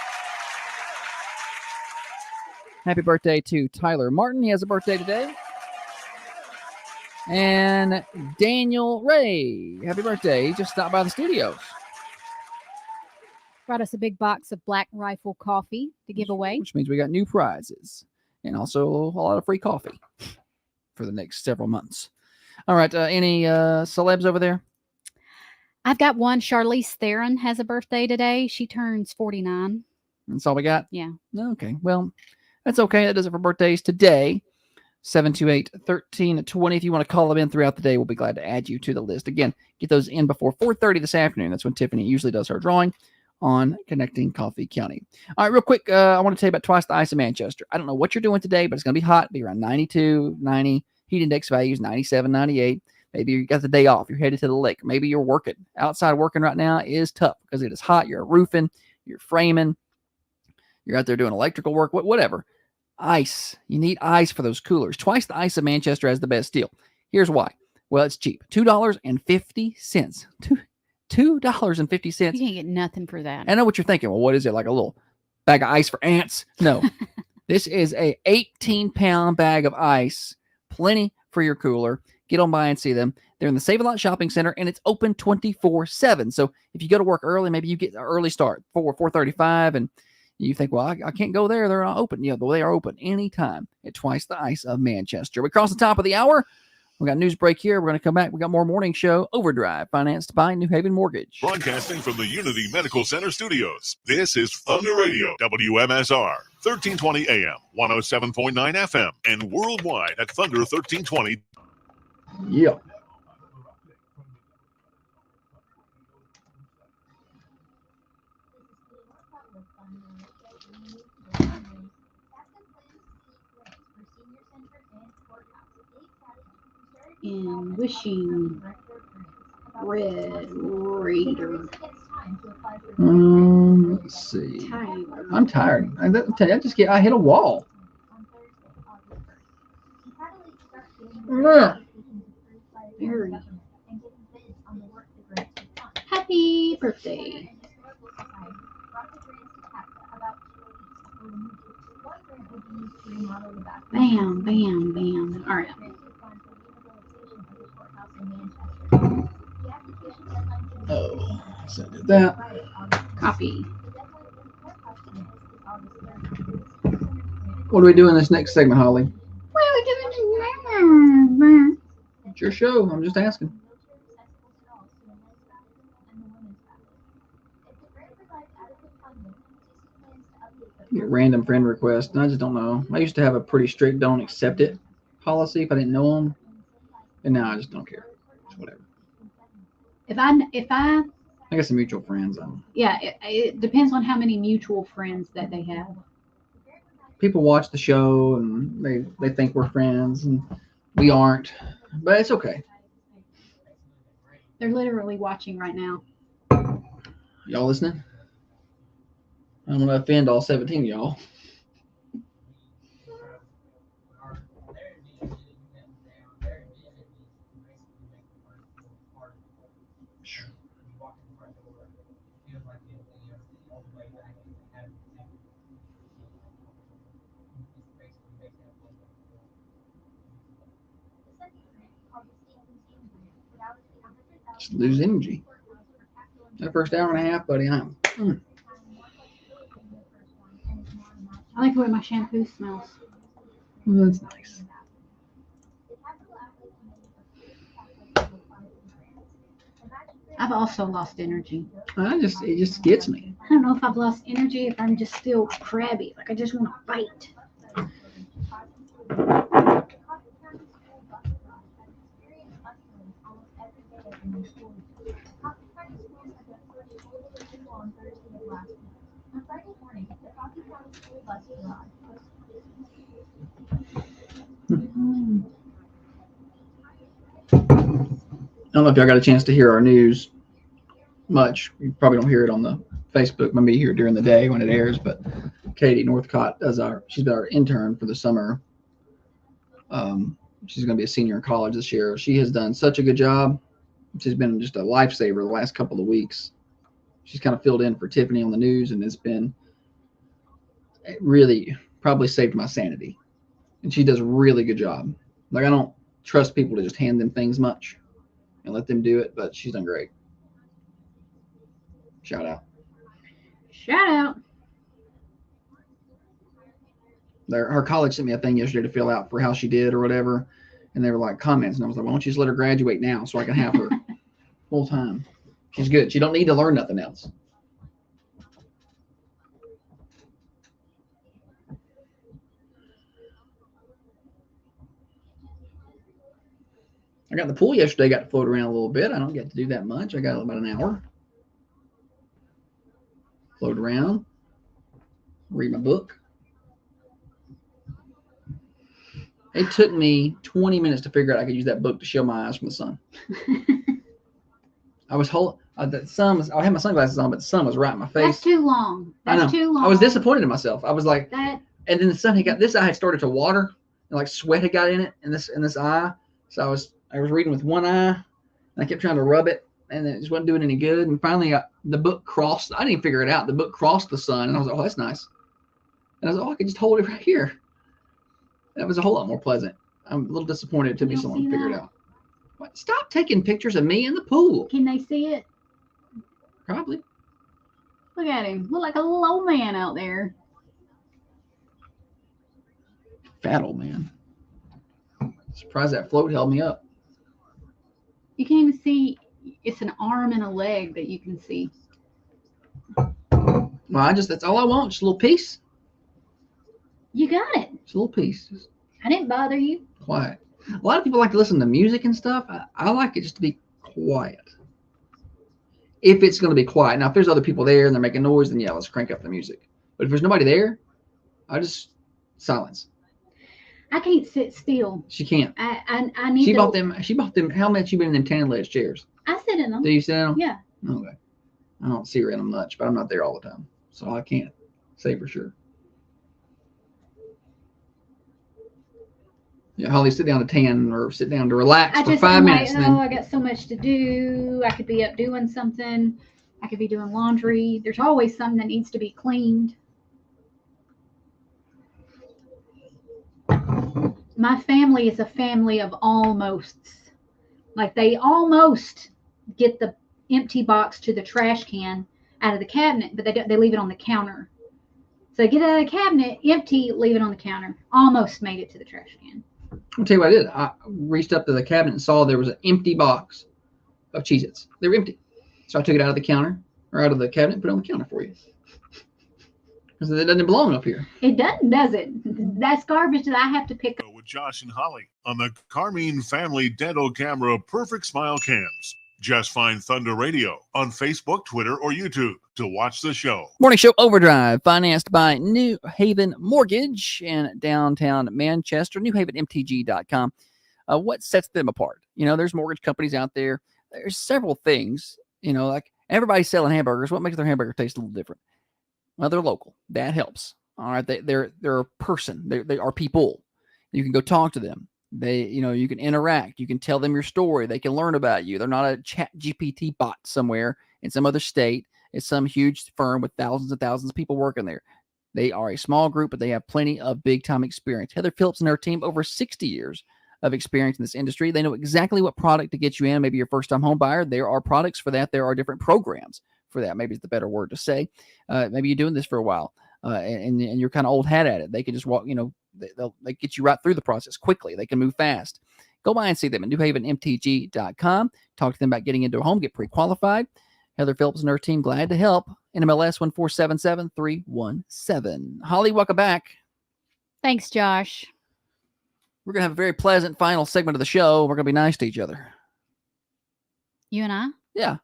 Happy birthday to Tyler Martin. He has a birthday today. And Daniel Ray. Happy birthday. He just stopped by the studios. Brought us a big box of Black Rifle coffee to give away. Which means we got new prizes and also a lot of free coffee for the next several months. All right. Any celebs over there? I've got one. Charlize Theron has a birthday today. She turns 49. That's all we got? Yeah. Okay. Well, that's okay. That does it for birthdays today. 728-1320. If you want to call them in throughout the day, we'll be glad to add you to the list. Again, get those in before 4:30 this afternoon. That's when Tiffany usually does her drawing on Connecting Coffee County. All right, real quick, I want to tell you about Twice the Ice in Manchester. I don't know what you're doing today, but it's going to be hot. Be around 92, 90. Heat index values 97, 98. Maybe you got the day off. You're headed to the lake. Maybe you're working. Outside working right now is tough because it is hot. You're roofing. You're framing. You're out there doing electrical work, whatever. Ice. You need ice for those coolers. Twice the Ice of Manchester has the best deal. Here's why. Well, it's cheap. $2.50. $2.50. You can't get nothing for that. I know what you're thinking. Well, what is it? Like a little bag of ice for ants? No. This is a 18-pound bag of ice. Plenty for your cooler. Get on by and see them. They're in the Save A Lot Shopping Center, and it's open 24/7. So if you go to work early, maybe you get an early start, 4:35, and you think, well, I can't go there. They're not open. Yeah, but they are open anytime at Twice the Ice of Manchester. We cross the top of the hour. We got a news break here. We're going to come back. We got more morning show Overdrive, financed by New Haven Mortgage. Broadcasting from the Unity Medical Center studios. This is Thunder Radio, WMSR, 1320 AM, 107.9 FM, and worldwide at Thunder1320. Yeah. And wishing Red Raider. Let's see. I'm tired. I hit a wall. Very. Happy birthday. Bam, bam, bam. All right. Oh, so I did that. Copy. What do we do in this next segment, Holly? It's your show. I'm just asking. Get random friend requests. I just don't know. I used to have a pretty strict don't accept it policy if I didn't know them. And now I just don't care. It's whatever. If I I got some mutual friends. Yeah, it depends on how many mutual friends that they have. People watch the show and they think we're friends and we aren't. But it's okay. They're literally watching right now. Y'all listening? I don't want to offend all 17 of y'all. Just lose energy. That first hour and a half, buddy, I like the way my shampoo smells. That's nice. I've also lost energy. It just gets me. I don't know if I've lost energy, if I'm just still crabby. Like I just want to fight. I don't know if y'all got a chance to hear our news much. You probably don't hear it on the Facebook. Maybe you hear it during the day when it airs. But Katie Northcott she's our intern for the summer. She's going to be a senior in college this year. She has done such a good job. She's been just a lifesaver the last couple of weeks. She's kind of filled in for Tiffany on the news, and it really probably saved my sanity. And she does a really good job. Like, I don't trust people to just hand them things much and let them do it, but she's done great. Shout out. Shout out. Her college sent me a thing yesterday to fill out for how she did or whatever, and they were like comments, and I was like, why don't you just let her graduate now so I can have her full time? She's good. She don't need to learn nothing else. I got in the pool yesterday, got to float around a little bit. I don't get to do that much. I got about an hour. Float around, read my book. It took me 20 minutes to figure out I could use that book to shield my eyes from the sun. I was I had my sunglasses on, but the sun was right in my face. That's too long. That's too long. I was disappointed in myself. I was like, that. And then the sun this eye had started to water, and like sweat had got in it in this eye. So I was reading with one eye, and I kept trying to rub it, and it just wasn't doing any good. And finally, the book crossed. I didn't even figure it out. The book crossed the sun, and I was like, oh, that's nice. And I was like, oh, I can just hold it right here. That was a whole lot more pleasant. I'm a little disappointed it took me so long to figure it out. What? Stop taking pictures of me in the pool. Can they see it? Probably. Look at him. Look like a little old man out there. Fat old man. Surprised that float held me up. You can't even see. It's an arm and a leg that you can see. Well, that's all I want. Just a little piece. You got it. Just a little piece. I didn't bother you. Quiet. A lot of people like to listen to music and stuff. I like it just to be quiet. If it's going to be quiet. Now, if there's other people there and they're making noise, then yeah, let's crank up the music. But if there's nobody there, I just silence. I can't sit still. She can't. I need. She bought them. How much you been in them tan ledge chairs? I sit in them. Do you sit in them? Yeah. Okay. I don't see her in them much, but I'm not there all the time, so I can't say for sure. Yeah, Holly, sit down to tan or sit down to relax for 5 minutes. Like, I got so much to do. I could be up doing something. I could be doing laundry. There's always something that needs to be cleaned. My family is a family of almosts. Like they almost get the empty box to the trash can out of the cabinet, but they leave it on the counter. So they get it out of the cabinet, empty, leave it on the counter. Almost made it to the trash can. I'll tell you what I did. I reached up to the cabinet and saw there was an empty box of Cheez-Its. They were empty. So I took it out of the counter or out of the cabinet and put it on the counter for you. Because it doesn't belong up here. It doesn't, does it? That's garbage that I have to pick up. With Josh and Holly on the Carmine Family Dental Camera Perfect Smile Cams. Just find Thunder Radio on Facebook, Twitter, or YouTube to watch the show. Morning Show Overdrive, financed by New Haven Mortgage in downtown Manchester, newhavenmtg.com. What sets them apart? You know, there's mortgage companies out there. There's several things, you know, like everybody's selling hamburgers. What makes their hamburger taste a little different? Well, they're local. That helps. All right. They're a person. They are people. You can go talk to them. You can interact. You can tell them your story. They can learn about you. They're not a chat GPT bot somewhere in some other state. It's some huge firm with thousands and thousands of people working there. They are a small group, but they have plenty of big time experience. Heather Phillips and her team, over 60 years of experience in this industry. They know exactly what product to get you in. Maybe your first time home buyer. There are products for that. There are different programs for that. Maybe it's the better word to say. Maybe you're doing this for a while and you're kind of old hat at it. They can just walk, they get you right through the process quickly. They can move fast. Go by and see them at newhavenmtg.com. Talk to them about getting into a home, get pre-qualified. Heather Phillips and her team glad to help. NMLS 1477317. Holly, welcome back. Thanks, Josh. We're going to have a very pleasant final segment of the show. We're going to be nice to each other. You and I? Yeah.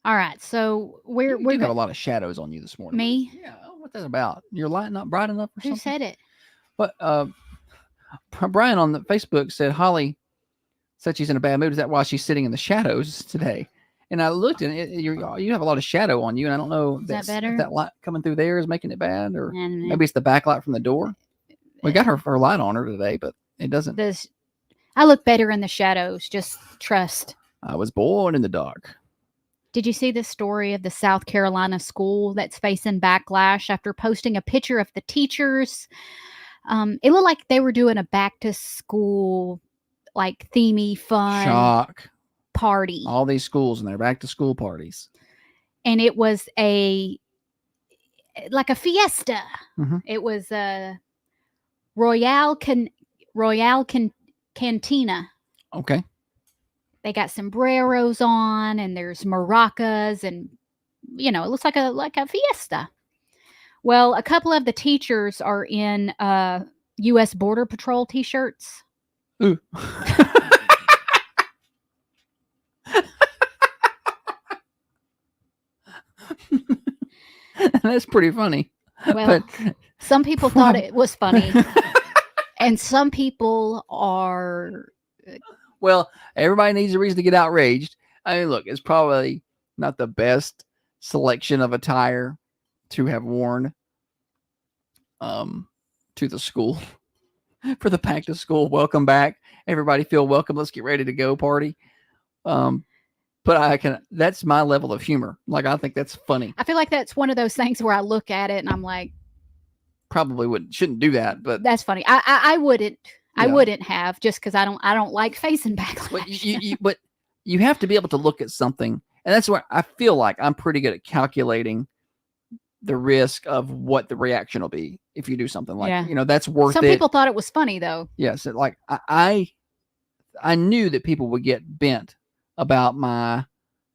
All right. So you have a lot of shadows on you this morning. Me? Yeah. What's that about? Your light not bright enough or something? Who said it? But Brian on the Facebook said Holly said she's in a bad mood. Is that why she's sitting in the shadows today? And I looked and you have a lot of shadow on you, and I don't know is that better? If that light coming through there is making it bad, or And maybe it's the backlight from the door. We got her light on her today, but it doesn't. I look better in the shadows. Just trust. I was born in the dark. Did you see the story of the South Carolina school that's facing backlash after posting a picture of the teachers? It looked like they were doing a back to school, like themey fun shock party. All these schools and their back to school parties. And it was like a fiesta. Mm-hmm. It was a Royale Cantina. Okay. They got sombreros on, and there's maracas, and it looks like a fiesta. Well, a couple of the teachers are in U.S. Border Patrol T-shirts. Ooh. That's pretty funny. Well, some people thought it was funny, and some people are. Well, everybody needs a reason to get outraged. I mean, look, it's probably not the best selection of attire to have worn to the school for the back to school. Welcome back. Everybody feel welcome. Let's get ready to go party. But that's my level of humor. Like, I think that's funny. I feel like that's one of those things where I look at it and I'm like, probably shouldn't do that, but that's funny. I wouldn't. Yeah. I wouldn't have, just because I don't like facing backlash. But you have to be able to look at something, and that's where I feel like I'm pretty good at calculating the risk of what the reaction will be if you do something like that's worth it. Some people thought it was funny though. Yes, like I knew that people would get bent about my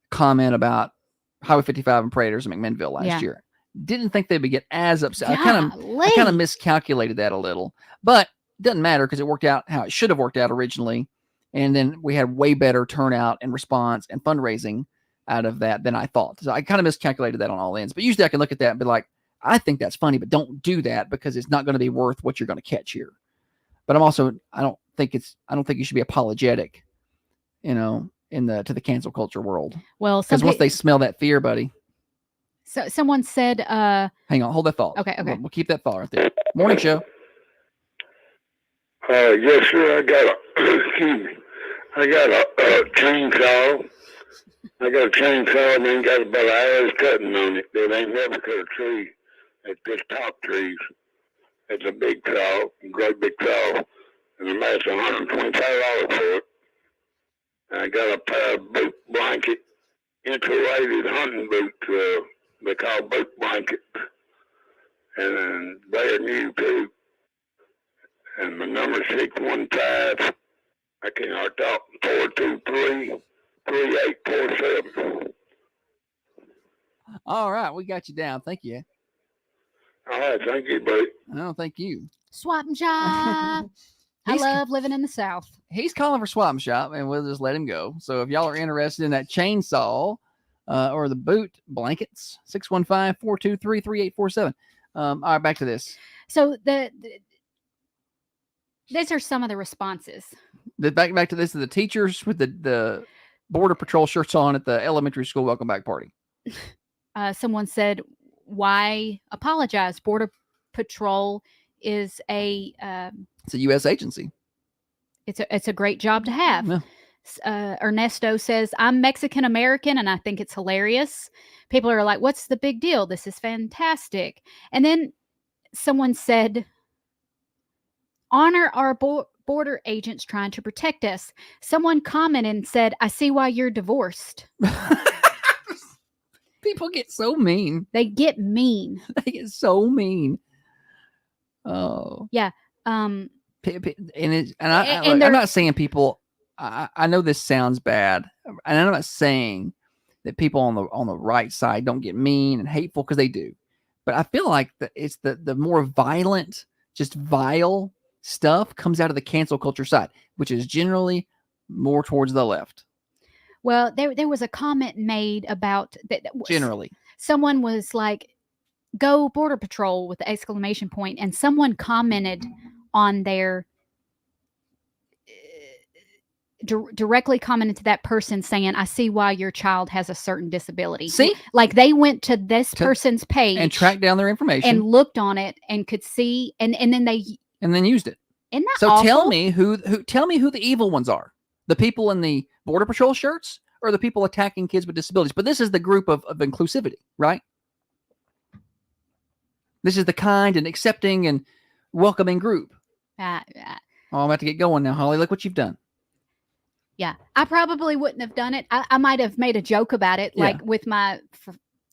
comment about Highway 55 and Praetors in McMinnville last year. Didn't think they would get as upset. I kind of miscalculated that a little, but it doesn't matter because it worked out how it should have worked out originally. And then we had way better turnout and response and fundraising out of that than I thought. So I kind of miscalculated that on all ends. But usually I can look at that and be like, I think that's funny, but don't do that because it's not going to be worth what you're going to catch here. But I don't think you should be apologetic, to the cancel culture world. Well, because once they smell that fear, buddy. So someone said, hang on, hold that thought. Okay. We'll keep that thought right there. Morning show. Yes, sir. I got a chainsaw. I got a chainsaw and then got about arrows cutting on it. They ain't never cut a tree. It's just top trees. It's a big saw, a great big saw, and the mat's $125 for it. And I got a pair of boot blanket, insulated hunting boots. They call boot blankets, and they're new too. And my number 615. I can't talk. 423-3847. All right, we got you down. Thank you. All right, thank you, buddy. No, thank you. Swap and shop. I love living in the South. He's calling for swap and shop, and we'll just let him go. So if y'all are interested in that chainsaw or the boot blankets, 615-423-3847. All right, back to this. So these are some of the responses. Back to this, the teachers with the Border Patrol shirts on at the elementary school welcome back party. Someone said, why apologize? Border Patrol is it's a U.S. agency. It's a great job to have. Yeah. Ernesto says, I'm Mexican American and I think it's hilarious. People are like, what's the big deal? This is fantastic. And then someone said, honor our border agents trying to protect us. Someone commented and said, I see why you're divorced. People get so mean. They get mean. They get so mean. Oh. Yeah. I'm not saying people. I know this sounds bad, and I'm not saying that people on the right side don't get mean and hateful, because they do. But I feel like it's the more violent, just vile stuff comes out of the cancel culture side, which is generally more towards the left. Well, there was a comment made about that. Generally, someone was like, "Go Border Patrol" with the exclamation point, and someone commented on their directly commented to that person saying, I see why your child has a certain disability. See? Like they went to this person's page and tracked down their information and looked on it and could see, and then used it. Isn't that so awful? Tell me who the evil ones are. The people in the Border Patrol shirts or the people attacking kids with disabilities? But this is the group of inclusivity, right? This is the kind and accepting and welcoming group. Oh, I'm about to get going now, Holly. Look what you've done. Yeah, I probably wouldn't have done it. I might have made a joke about it, like with my,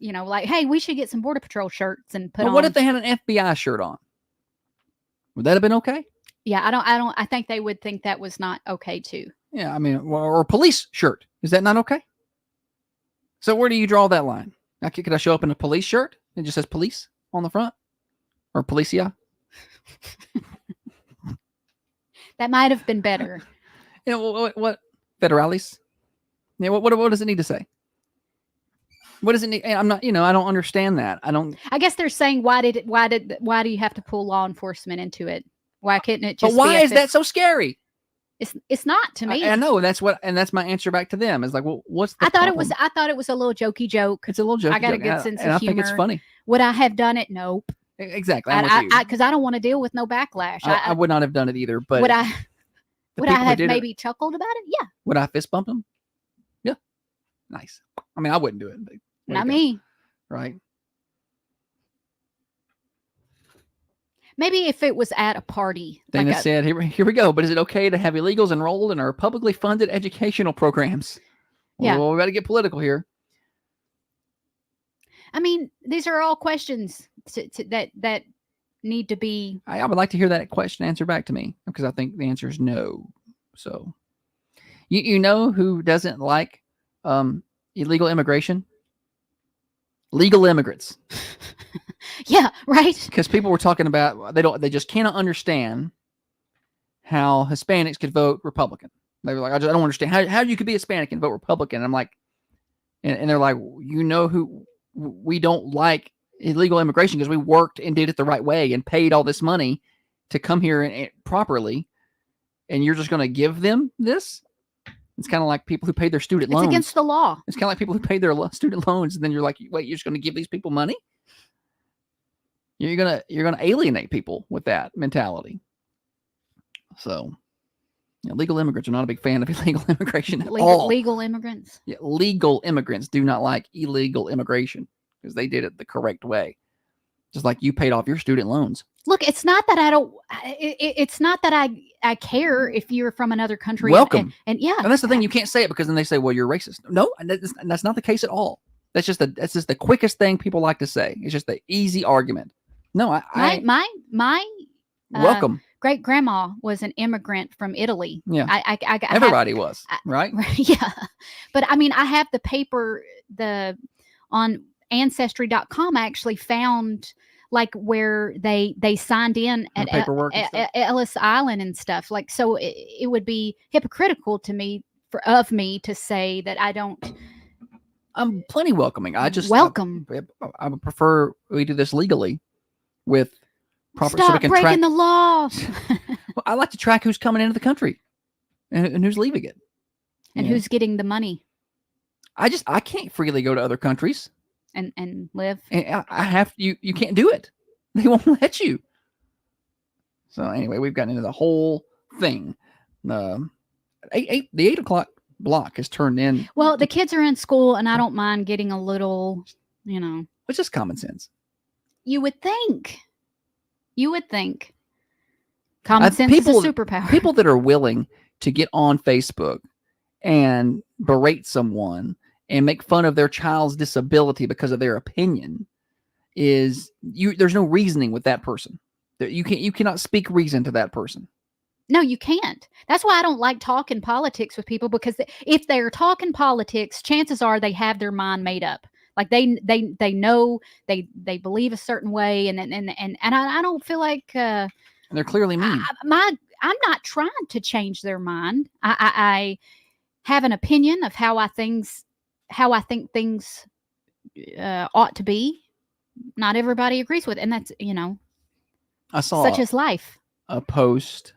like, hey, we should get some Border Patrol shirts and put on. What if they had an FBI shirt on? Would that have been okay? Yeah, I think they would think that was not okay too. Yeah, I mean, or a police shirt. Is that not okay? So where do you draw that line? Could I show up in a police shirt? It just says police on the front? Or policia? That might have been better. You know, what federalis? Yeah, what does it need to say? What does it need? I'm not, I don't understand that. I guess they're saying why do you have to pull law enforcement into it? Why couldn't it just? But why is that so scary? It's not to me. I know, and that's my answer back to them. Is like, well, what's the problem? I thought it was a little jokey joke. It's a little jokey. I got a good sense of humor. I think it's funny. Would I have done it? Nope. Exactly. Because I don't want to deal with no backlash. I would not have done it either. But would I have maybe chuckled about it? Yeah. Would I fist bump him? Yeah. Nice. I mean, I wouldn't do it. But not me. Right. Maybe if it was at a party. Dana said, here we go. But is it okay to have illegals enrolled in our publicly funded educational programs? Yeah. Well, we got to get political here. I mean, these are all questions that need to be. I would like to hear that question answered back to me, because I think the answer is no. So, you know who doesn't like illegal immigration? Legal immigrants. Yeah, right. Because people were talking about they just cannot understand how Hispanics could vote Republican. They were like, I don't understand how you could be Hispanic and vote Republican. And I'm like, and they're like, who we don't like illegal immigration because we worked and did it the right way and paid all this money to come here and properly, and you're just going to give them this? It's kind of like people who paid their student loans. It's against the law. It's kind of like people who paid their student loans, and then you're like, wait, you're just going to give these people money? You're gonna alienate people with that mentality. So, legal immigrants are not a big fan of illegal immigration at all. Legal immigrants. Yeah, legal immigrants do not like illegal immigration because they did it the correct way. Just like you paid off your student loans. Look, it's not that I don't. It's not that I care if you're from another country. Welcome. And yeah, and that's the thing. You can't say it because then they say, "Well, you're racist." No, that's not the case at all. That's just the quickest thing people like to say. It's just the easy argument. No, my welcome. Great grandma was an immigrant from Italy. Yeah, everybody was, right? Yeah, but I mean, I have the paper on Ancestry.com. I actually found like where they signed in at Ellis Island and stuff. Like, so it would be hypocritical to me of me to say that I don't. I'm plenty welcoming. I just welcome. I would prefer we do this legally with proper. Stop so we can breaking track the law. Well, I like to track who's coming into the country and who's leaving it, and who's getting the money. I can't freely go to other countries and live. And I have you can't do it. They won't let you. So anyway, we've gotten into the whole thing. The 8 o'clock block has turned in. Well, the kids are in school, and I don't mind getting a little, It's just common sense. You would think. Common sense is a superpower. People that are willing to get on Facebook and berate someone and make fun of their child's disability because of their opinion there's no reasoning with that person. You cannot speak reason to that person. No, you can't. That's why I don't like talking politics with people, because if they're talking politics, chances are they have their mind made up. Like they know they believe a certain way, and I don't feel like and they're clearly mean. I'm not trying to change their mind. I have an opinion of how I think things ought to be. Not everybody agrees with it, and that's I saw such as life. A post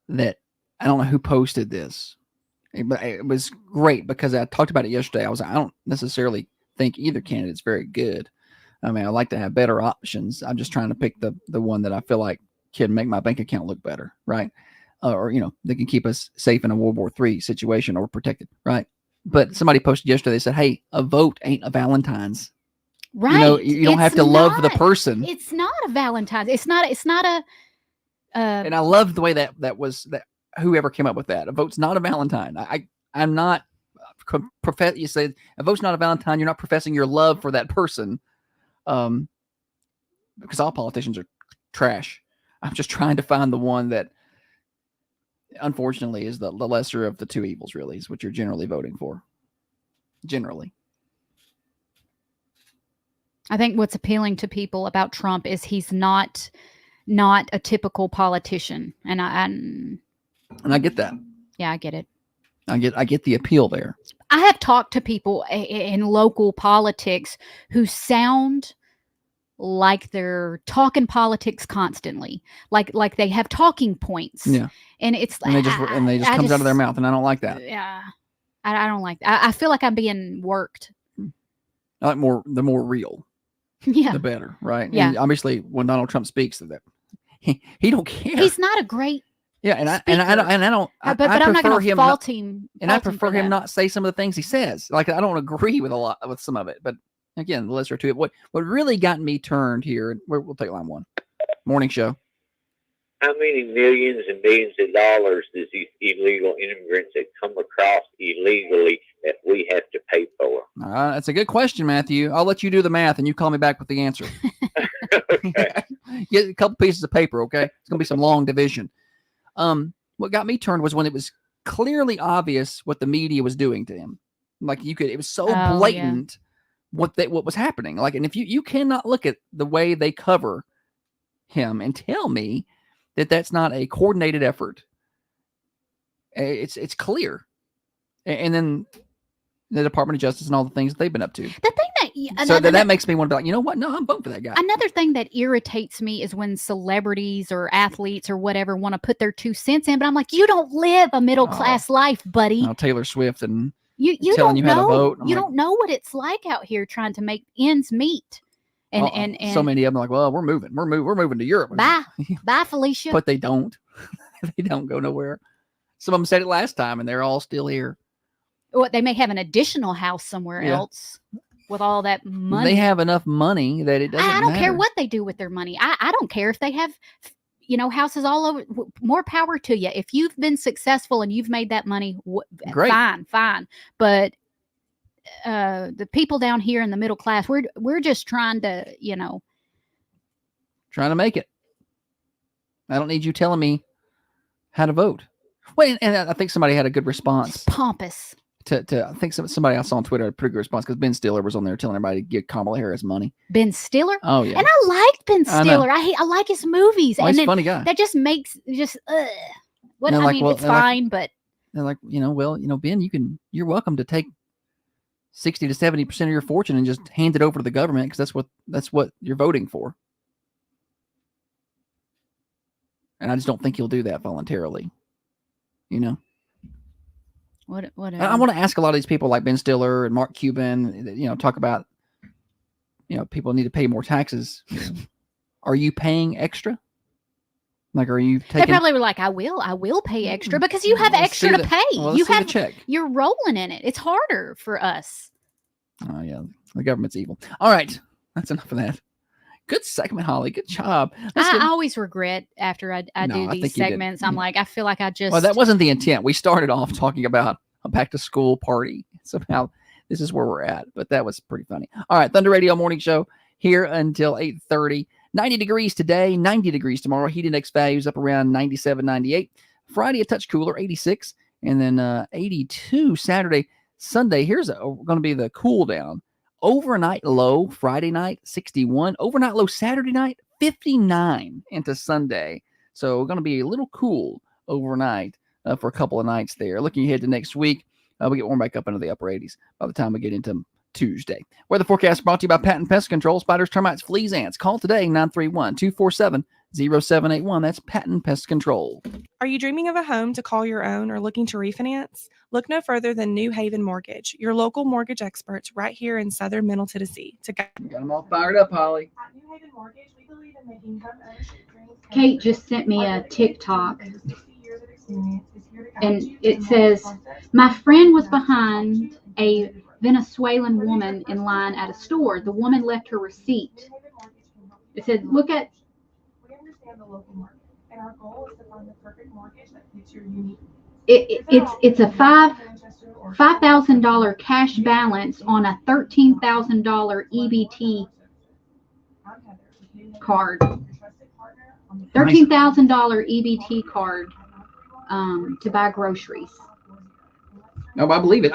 that I don't know who posted this, but it was great because I talked about it yesterday. I don't necessarily think either candidate's very good. I mean, I like to have better options. I'm just trying to pick the one that I feel like can make my bank account look better, right? Or they can keep us safe in a World War III situation or protected, right? But somebody posted yesterday. They said, "Hey, a vote ain't a Valentine's." Right. You don't have to love the person. It's not a Valentine's. It's not a. And I loved the way that whoever came up with that. A vote's not a Valentine. I'm not you say a vote's not a Valentine. You're not professing your love for that person, because all politicians are trash. I'm just trying to find the one that, unfortunately, is the lesser of the two evils. Really, is what you're generally voting for. Generally. I think what's appealing to people about Trump is he's not a typical politician, and I get that. Yeah, I get it. I get the appeal there. I have talked to people in local politics who sound like they're talking politics constantly, like they have talking points. Yeah, and it's and they just comes out of their mouth, and I don't like that. Yeah, I don't like that. I feel like I'm being worked. I like the more real. Yeah, the better, right? Yeah. And obviously, when Donald Trump speaks, that he don't care. He's not a great. Yeah, and I don't. But I'm not going to fault him. And I prefer him not say some of the things he says. Like, I don't agree with some of it, but again, the lesser to it. What really got me turned here? We'll take line one. Morning show. How many millions and millions of dollars does these illegal immigrants that come across illegally that we have to pay for? That's a good question, Matthew. I'll let you do the math, and you call me back with the answer. Get a couple pieces of paper, okay? It's going to be some long division. What got me turned was when it was clearly obvious what the media was doing to him. Like, it was so blatant what was happening. Like, and if you cannot look at the way they cover him and tell me that that's not a coordinated effort, it's clear. And then the Department of Justice and all the things that they've been up to. The thing that makes me want to be like, you know what? No, I'm voting for that guy. Another thing that irritates me is when celebrities or athletes or whatever want to put their 2 cents in, but I'm like, you don't live a middle class life, buddy. Taylor Swift and you telling don't you know how to vote. You don't know what it's like out here trying to make ends meet. And so many of them are like, well, we're moving to Europe. Bye, Felicia. But they don't. They don't go nowhere. Some of them said it last time, and they're all still here. Well, they may have an additional house somewhere else with all that money. They have enough money that it doesn't matter. I don't care what they do with their money. I don't care if they have, houses all over. More power to you. If you've been successful and you've made that money, great. Fine. But the people down here in the middle class, we're just trying to, trying to make it. I don't need you telling me how to vote. Well, and I think somebody had a good response. It's pompous. I think somebody I saw on Twitter had a pretty good response because Ben Stiller was on there telling everybody to give Kamala Harris money. Ben Stiller? Oh yeah. And I liked Ben Stiller. I like his movies. Well, and he's a funny guy. That just makes what I mean, it's fine, but they're like, Ben, you're welcome to take 60 to 70% of your fortune and just hand it over to the government because that's what you're voting for. And I just don't think he'll do that voluntarily. Whatever. I want to ask a lot of these people like Ben Stiller and Mark Cuban, talk about, people need to pay more taxes. Are you paying extra? Like, are you taking? They probably were like, I will pay extra because you have extra to pay. You have the check. You're rolling in it. It's harder for us. Oh yeah. The government's evil. All right. That's enough of that. Good segment, Holly. Good job. I always regret after I No, do I these think you did. segments. I'm like, I feel like I just. Well, that wasn't the intent. We started off talking about a back to school party. Somehow this is where we're at, but that was pretty funny. All right, Thunder Radio Morning Show here until 8:30. 90 degrees today, 90 degrees tomorrow. Heat index values up around 97, 98. Friday, a touch cooler, 86. And then 82 Saturday. Sunday, here's going to be the cool down. Overnight low Friday night, 61. Overnight low Saturday night, 59 into Sunday. So going to be a little cool overnight for a couple of nights there. Looking ahead to next week, we get warm back up into the upper 80s by the time we get into Tuesday. Weather forecast brought to you by Patent Pest Control. Spiders, termites, fleas, ants. Call today, 931-247-0781. That's Patent Pest Control. Are you dreaming of a home to call your own or looking to refinance? Look no further than New Haven Mortgage, your local mortgage experts right here in southern Middle Tennessee. Got them all fired up, Holly. At New Haven Mortgage, we believe in making home ownership dreams. Kate just sent me a TikTok, and it says, my friend was behind a Venezuelan woman in line at a store. The woman left her receipt. It said, look at. We understand the local market, and our goal is to find the perfect mortgage that fits your unique. It's a $5,000 cash balance on a $13,000 EBT card. $13,000 EBT card to buy groceries. No, I believe it.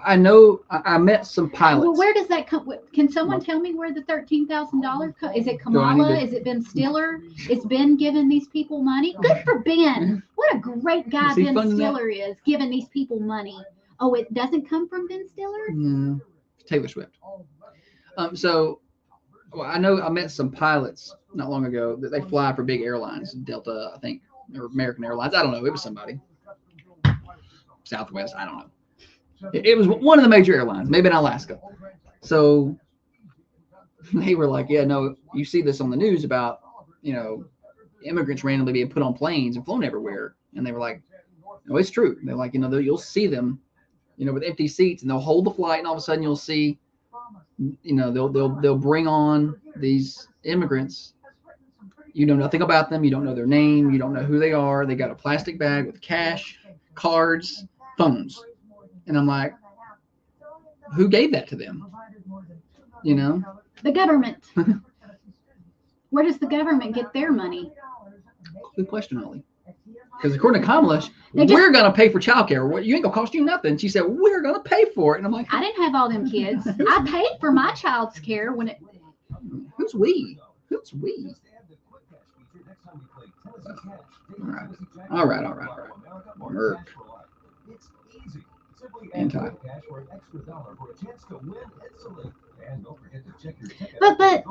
I know I met some pilots. Well, where does that come? Can someone tell me where the $13,000 is it Kamala? Is it Ben Stiller? Is Ben giving these people money? Good for Ben. What a great guy Ben Stiller is, giving these people money. Oh, it doesn't come from Ben Stiller? No, Taylor Swift. So I know I met some pilots not long ago that they fly for big airlines, Delta, I think, or American Airlines. I don't know. It was somebody. Southwest. I don't know. It was one of the major airlines, maybe in Alaska. So they were like, yeah, no, you see this on the news about, immigrants randomly being put on planes and flown everywhere. And they were like, no, it's true. They're like, you'll see them, with empty seats, and they'll hold the flight, and all of a sudden you'll see, they'll bring on these immigrants. You know nothing about them. You don't know their name. You don't know who they are. They got a plastic bag with cash, cards, phones. And I'm like, who gave that to them? The government. Where does the government get their money? Good question, Holly. Because according to Kamala, we're going to pay for childcare. You ain't going to cost you nothing. She said, we're going to pay for it. And I'm like, I didn't have all them kids. I paid for my child's care when it. Who's we? Who's we? All right. Merc. Anti. But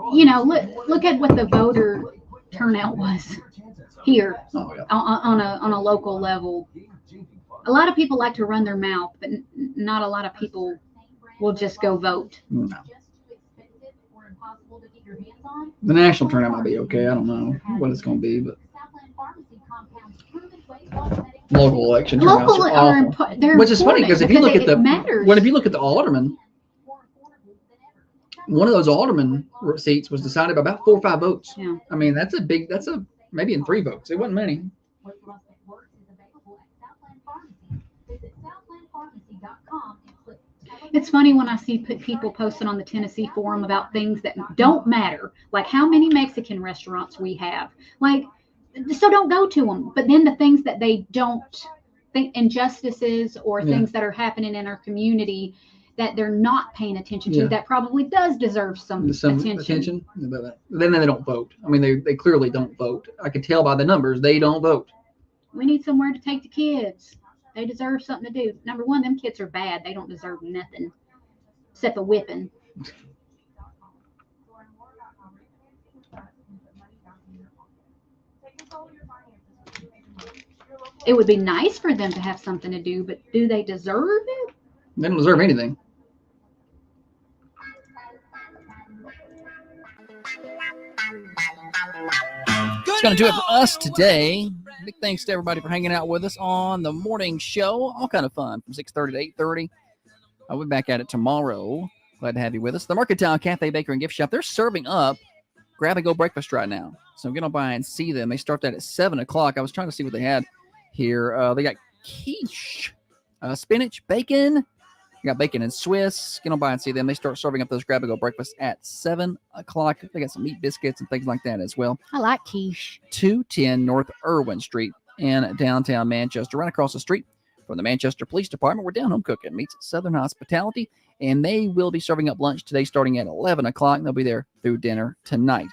look at what the voter turnout was here on a local level. A lot of people like to run their mouth, but not a lot of people will just go vote. No. The national turnout might be okay. I don't know what it's going to be, but local election turnouts are awful. Which is funny because if you look at if you look at the alderman, one of those alderman seats was decided by about 4 or 5 votes. Yeah. I mean, that's maybe in 3 votes. It wasn't many. It's funny when I see people posting on the Tennessee forum about things that don't matter, like how many Mexican restaurants we have. Like, so don't go to them. But then the things that they don't think, injustices or things that are happening in our community that they're not paying attention to, that probably does deserve some attention. Then they don't vote. I mean, they clearly don't vote. I can tell by the numbers they don't vote. We need somewhere to take the kids. They deserve something to do. Number one, them kids are bad. They don't deserve nothing except a whipping. It would be nice for them to have something to do, but do they deserve it? They don't deserve anything. That's going to do it for us today. Big thanks to everybody for hanging out with us on the morning show. All kind of fun from 6:30 to 8:30. I'll be back at it tomorrow. Glad to have you with us. The Market Town Cafe, Baker, and Gift Shop, they're serving up grab and go breakfast right now. So get on by and see them. They start that at 7 o'clock. I was trying to see what they had here. They got quiche, spinach, bacon. You got bacon and Swiss. Get on by and see them. They start serving up those grab and go breakfast at 7 o'clock. They got some meat biscuits and things like that as well. I like quiche. 210 North Irwin Street in downtown Manchester, right across the street from the Manchester Police Department, where Down Home Cooking meets Southern Hospitality. And they will be serving up lunch today starting at 11 o'clock. They'll be there through dinner tonight.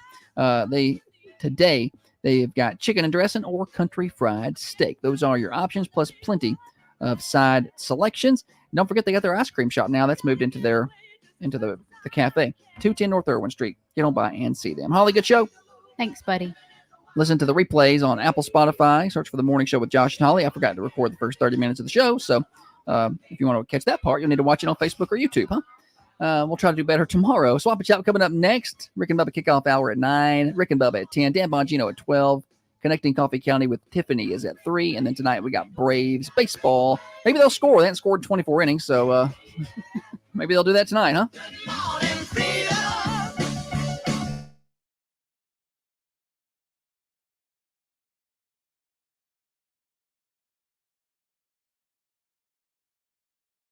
Today, they've got chicken and dressing or country fried steak. Those are your options, plus plenty of side selections. And don't forget, they got their ice cream shop now. That's moved into the cafe. 210 North Irwin Street. Get on by and see them. Holly, good show. Thanks, buddy. Listen to the replays on Apple, Spotify. Search for The Morning Show with Josh and Holly. I forgot to record the first 30 minutes of the show, so if you want to catch that part, you'll need to watch it on Facebook or YouTube, huh? We'll try to do better tomorrow. Swap and Chat coming up next. Rick and Bubba kickoff hour at 9. Rick and Bubba at 10. Dan Bongino at 12. Connecting Coffee County with Tiffany is at 3. And then tonight we got Braves baseball. Maybe they'll score. They haven't scored 24 innings, so maybe they'll do that tonight, huh?